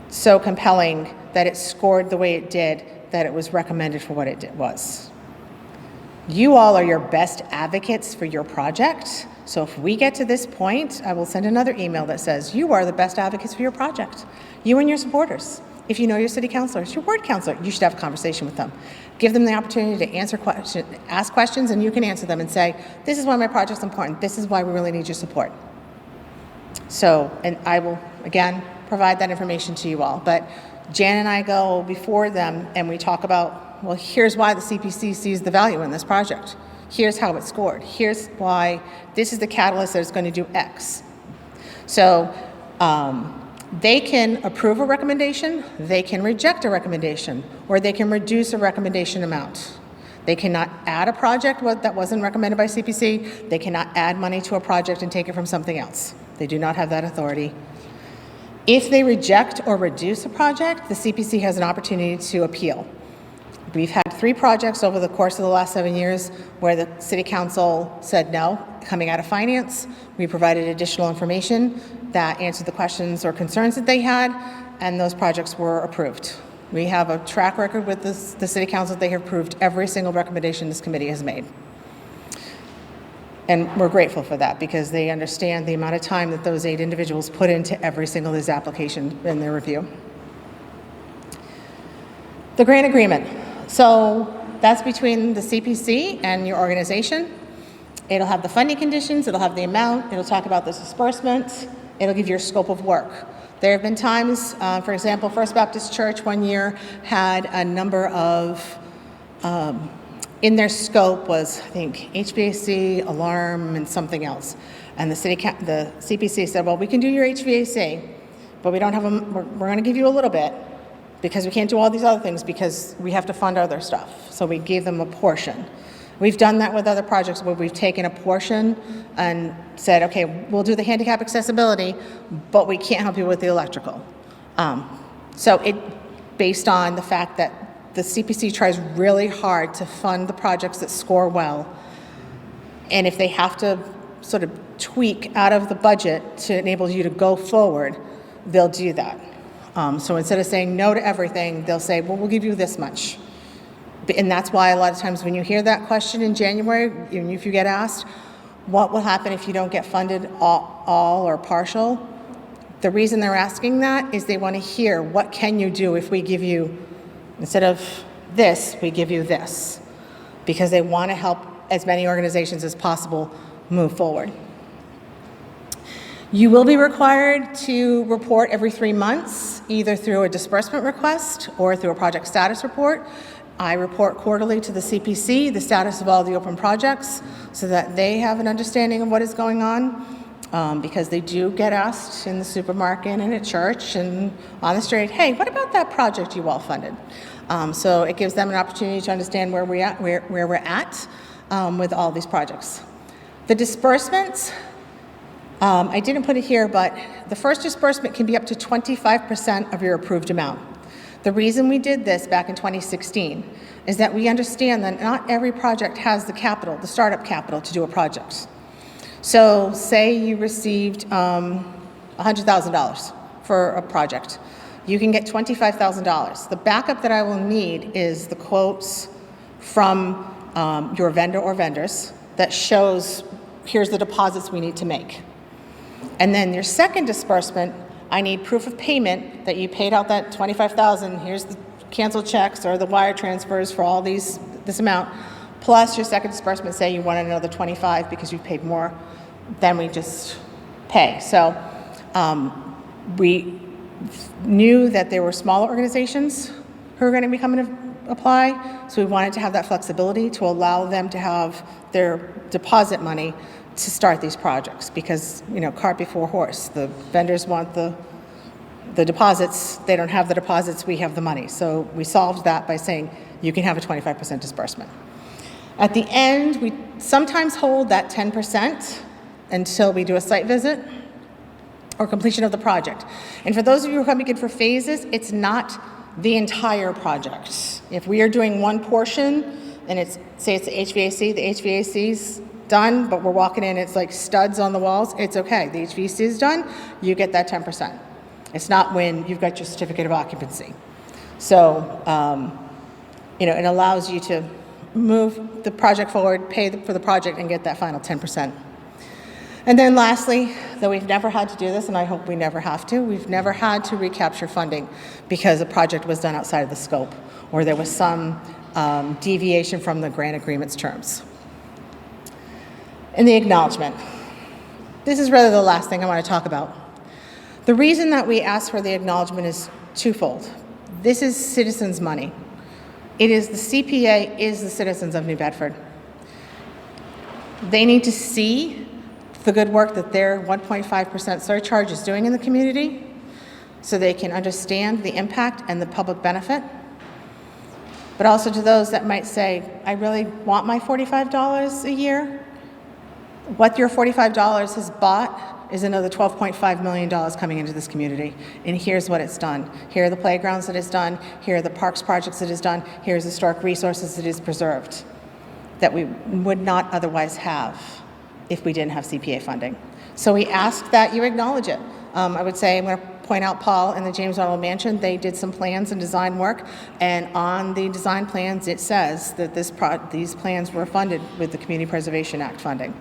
S2: so compelling that it scored the way it did, that it was recommended for what it was. You all are your best advocates for your project. So if we get to this point, I will send another email that says, you are the best advocates for your project. You and your supporters. If you know your city councilors, your ward councilor, you should have a conversation with them. Give them the opportunity to answer questions, ask questions, and you can answer them and say, this is why my project's important. This is why we really need your support. So, and I will, again, provide that information to you all. But Jan and I go before them and we talk about, well, here's why the CPC sees the value in this project. Here's how it scored. Here's why this is the catalyst that is going to do X. So they can approve a recommendation, they can reject a recommendation, or they can reduce a recommendation amount. They cannot add a project that wasn't recommended by CPC. They cannot add money to a project and take it from something else. They do not have that authority. If they reject or reduce a project, the CPC has an opportunity to appeal. We've had 3 projects over the course of the last 7 years where the City Council said no, coming out of Finance. We provided additional information that answered the questions or concerns that they had, and those projects were approved. We have a track record with the City Council. They have approved every single recommendation this committee has made. And we're grateful for that because they understand the amount of time that those 8 individuals put into every single of these applications in their review. The grant agreement. So that's between the CPC and your organization. It'll have the funding conditions, it'll have the amount, it'll talk about the disbursement, it'll give you your scope of work. There have been times, for example, First Baptist Church one year had a number of, in their scope was, I think, HVAC, alarm, and something else. And the CPC said, well, we can do your HVAC, but we don't have we're going to give you a little bit, because we can't do all these other things because we have to fund other stuff. So we gave them a portion. We've done that with other projects where we've taken a portion and said, okay, we'll do the handicap accessibility, but we can't help you with the electrical. So it, based on the fact that the CPC tries really hard to fund the projects that score well, and if they have to sort of tweak out of the budget to enable you to go forward, they'll do that. So instead of saying no to everything, they'll say, well, we'll give you this much. And that's why a lot of times when you hear that question in January, even if you get asked, what will happen if you don't get funded all or partial? The reason they're asking that is they want to hear, what can you do if we give you, instead of this, we give you this. Because they want to help as many organizations as possible move forward. You will be required to report every 3 months, either through a disbursement request or through a project status report. I report quarterly to the CPC the status of all the open projects so that they have an understanding of what is going on, because they do get asked in the supermarket and at church and on the street, hey, what about that project you all funded? So it gives them an opportunity to understand where we're at with all these projects. The disbursements, I didn't put it here, but the first disbursement can be up to 25% of your approved amount. The reason we did this back in 2016 is that we understand that not every project has the capital, the startup capital, to do a project. So say you received $100,000 for a project. You can get $25,000. The backup that I will need is the quotes from your vendor or vendors that shows, here's the deposits we need to make. And then your second disbursement, I need proof of payment that you paid out that $25,000. Here's the canceled checks or the wire transfers for all this amount. Plus your second disbursement, say you wanted another $25 because you've paid more than we just pay. So we knew that there were smaller organizations who were going to be coming apply. So we wanted to have that flexibility to allow them to have their deposit money to start these projects, because, cart before horse. The vendors want the deposits. They don't have the deposits. We have the money. So we solved that by saying you can have a 25% disbursement. At the end, we sometimes hold that 10% until we do a site visit or completion of the project. And for those of you who are coming in for phases, it's not the entire project. If we are doing one portion and say it's the HVAC's done, but we're walking in, it's like studs on the walls, it's okay. The HVAC is done, you get that 10%. It's not when you've got your certificate of occupancy. So, it allows you to move the project forward, pay for the project, and get that final 10%. And then lastly, though we've never had to do this, and I hope we never have to, we've never had to recapture funding because a project was done outside of the scope or there was some deviation from the grant agreement's terms. And the acknowledgement. This is really the last thing I want to talk about. The reason that we ask for the acknowledgement is twofold. This is citizens' money. The CPA is the citizens of New Bedford. They need to see the good work that their 1.5% surcharge is doing in the community so they can understand the impact and the public benefit. But also to those that might say, I really want my $45 a year. What your $45 has bought is another $12.5 million coming into this community. And here's what it's done. Here are the playgrounds that it's done. Here are the parks projects that it's done. Here's historic resources that is preserved that we would not otherwise have if we didn't have CPA funding. So we ask that you acknowledge it. I would say, I'm going to point out Paul and the James Arnold Mansion. They did some plans and design work, and on the design plans it says that these plans were funded with the Community Preservation Act funding.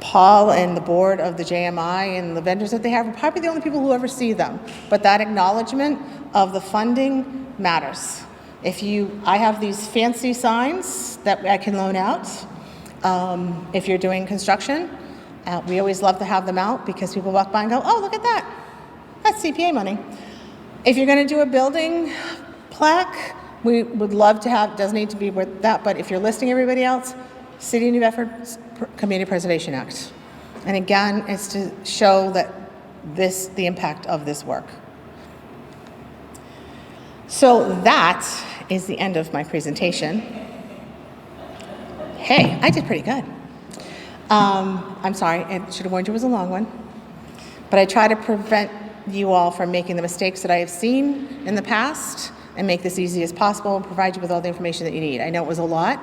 S2: Paul and the board of the JMI and the vendors that they have are probably the only people who ever see them, but that acknowledgement of the funding matters. I have these fancy signs that I can loan out. If you're doing construction, we always love to have them out because people walk by and go, oh, look at that. That's CPA money. If you're going to do a building plaque, we would love to have, doesn't need to be with that, but if you're listing everybody else, City of New Bedford Community Preservation Act. And again, it's to show that the impact of this work. So that is the end of my presentation. Hey, I did pretty good. I'm sorry, I should have warned you it was a long one. But I try to prevent you all from making the mistakes that I have seen in the past and make this easy as possible and provide you with all the information that you need. I know it was a lot.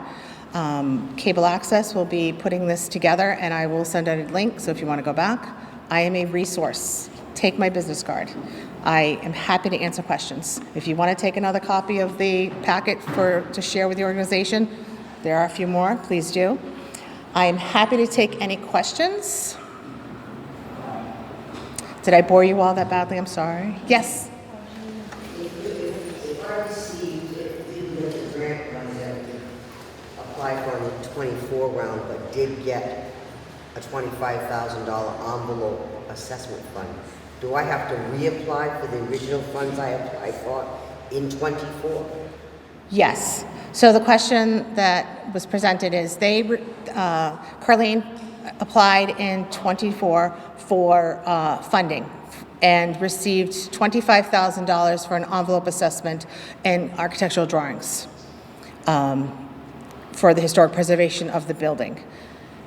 S2: Cable Access will be putting this together, and I will send out a link, so if you want to go back. I am a resource. Take my business card. I am happy to answer questions. If you want to take another copy of the packet to share with your organization, there are a few more, please do. I am happy to take any questions. Did I bore you all that badly? I'm sorry. Yes?
S4: If I received, didn't get the grant money that applied for in the 24 round, but did get a $25,000 envelope assessment fund, do I have to reapply for the original funds I applied for in 24?
S2: Yes. So the question that was presented is Carlene applied in 24 for funding and received $25,000 for an envelope assessment and architectural drawings for the historic preservation of the building.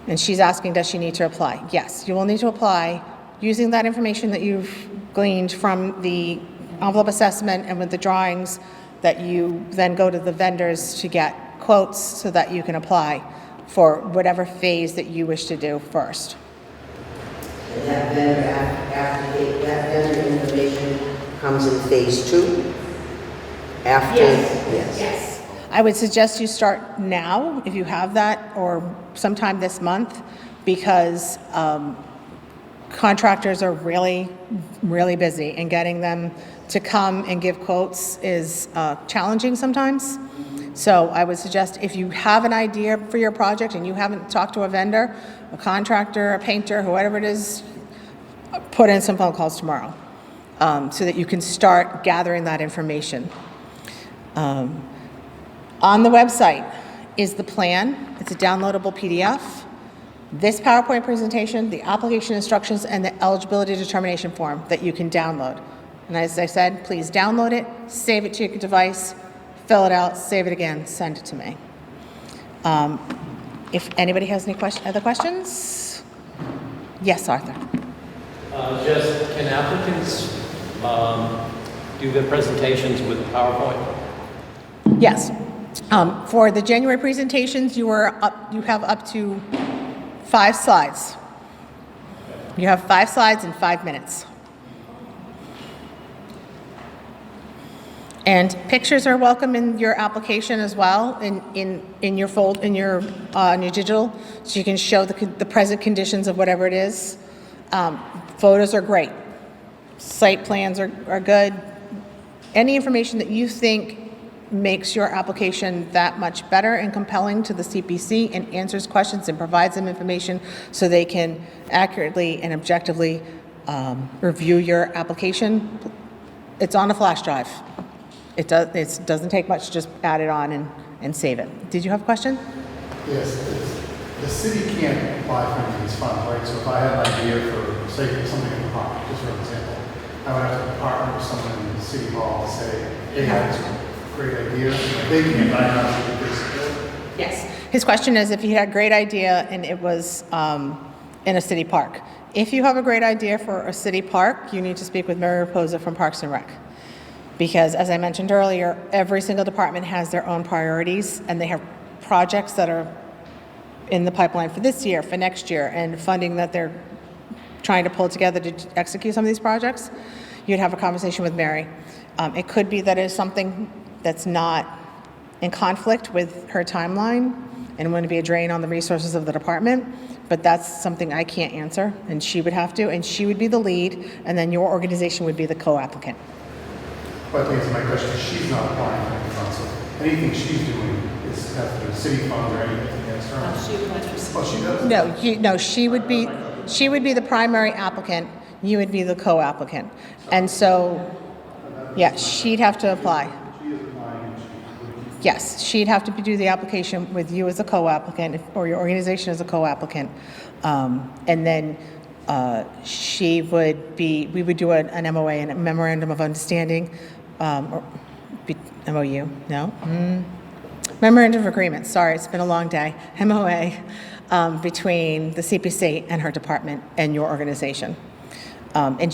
S2: And she's asking, does she need to apply? Yes, you will need to apply using that information that you've gleaned from the envelope assessment and with the drawings, that you then go to the vendors to get quotes so that you can apply for whatever phase that you wish to do first.
S4: And that vendor information comes in phase 2? After? Yes.
S2: I would suggest you start now, if you have that, or sometime this month, because contractors are really, really busy, and getting them to come and give quotes is challenging sometimes. So I would suggest, if you have an idea for your project and you haven't talked to a vendor, a contractor, a painter, whoever it is, put in some phone calls tomorrow so that you can start gathering that information. On the website is the plan. It's a downloadable PDF. This PowerPoint presentation, the application instructions, and the eligibility determination form that you can download. And as I said, please download it, save it to your device, fill it out, save it again, send it to me. If anybody has any other questions? Yes, Arthur.
S5: Just, can applicants do their presentations with PowerPoint?
S2: Yes. For the January presentations, you have up to 5 slides. You have 5 slides in 5 minutes. And pictures are welcome in your application as well, in your digital, so you can show the present conditions of whatever it is. Photos are great. Site plans are good. Any information that you think makes your application that much better and compelling to the CPC and answers questions and provides them information so they can accurately and objectively review your application. It's on a flash drive. It doesn't take much to just add it on and save it. Did you have a question?
S6: Yes, the city can't apply for any of these funds, right? So if I had an idea for, say, something in the park, just for example, I would have to partner with someone in the city hall and say, hey, I have this great idea. They can't, I have to do this.
S2: Yes. His question is if he had a great idea and it was in a city park. If you have a great idea for a city park, you need to speak with Mary Raposa from Parks and Rec. Because as I mentioned earlier, every single department has their own priorities and they have projects that are in the pipeline for this year, for next year, and funding that they're trying to pull together to execute some of these projects. You'd have a conversation with Mary. It could be that it's something that's not in conflict with her timeline and wouldn't be a drain on the resources of the department, but that's something I can't answer, and she would have to, and she would be the lead, and then your organization would be the co-applicant.
S6: But to answer my question, she's not applying for any funds, so anything she's doing is after the city funds or anything external. She applies for. Oh, she does?
S2: No, she would be the primary applicant, you would be the co-applicant. And so, yeah, she'd have to apply. Yes, she'd have to do the application with you as a co-applicant, or your organization as a co-applicant. And then we would do an MOA, and a Memorandum of Understanding, MOU, no? Memorandum of Agreement, sorry, it's been a long day. MOA between the CPC and her department and your organization. And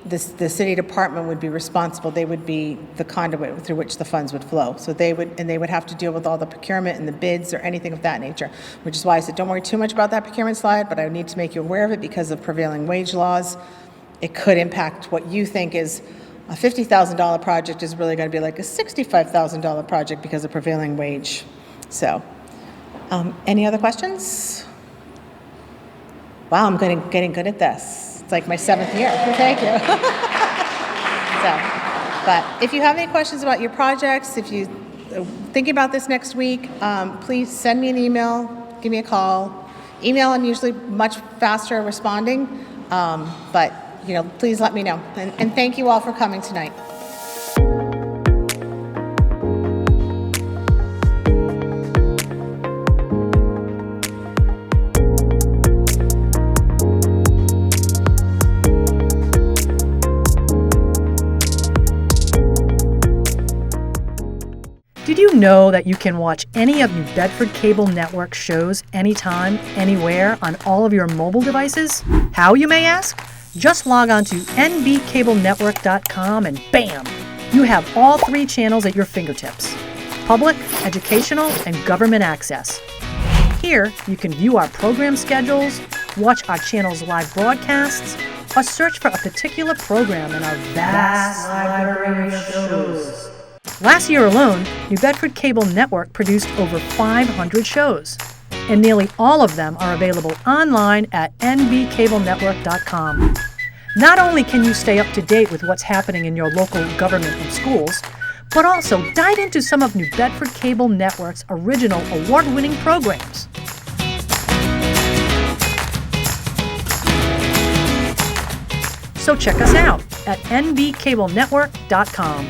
S2: the city department would be responsible, they would be the conduit through which the funds would flow. So they would have to deal with all the procurement and the bids or anything of that nature, which is why I said don't worry too much about that procurement slide, but I need to make you aware of it because of prevailing wage laws. It could impact what you think is a $50,000 project is really going to be like a $65,000 project because of prevailing wage. So, any other questions? Wow, I'm getting good at this. It's like my 7th year. Thank you. But if you have any questions about your projects, if you thinking about this next week, please send me an email, give me a call. Email, I'm usually much faster at responding, but please let me know. And thank you all for coming tonight.
S7: Did you know that you can watch any of New Bedford Cable Network shows anytime, anywhere on all of your mobile devices? How, you may ask? Just log on to nbcablenetwork.com and bam! You have all 3 channels at your fingertips: public, educational, and government access. Here, you can view our program schedules, watch our channel's live broadcasts, or search for a particular program in our vast library of shows. Last year alone, New Bedford Cable Network produced over 500 shows, and nearly all of them are available online at nbcablenetwork.com. Not only can you stay up to date with what's happening in your local government and schools, but also dive into some of New Bedford Cable Network's original award-winning programs. So check us out at nbcablenetwork.com.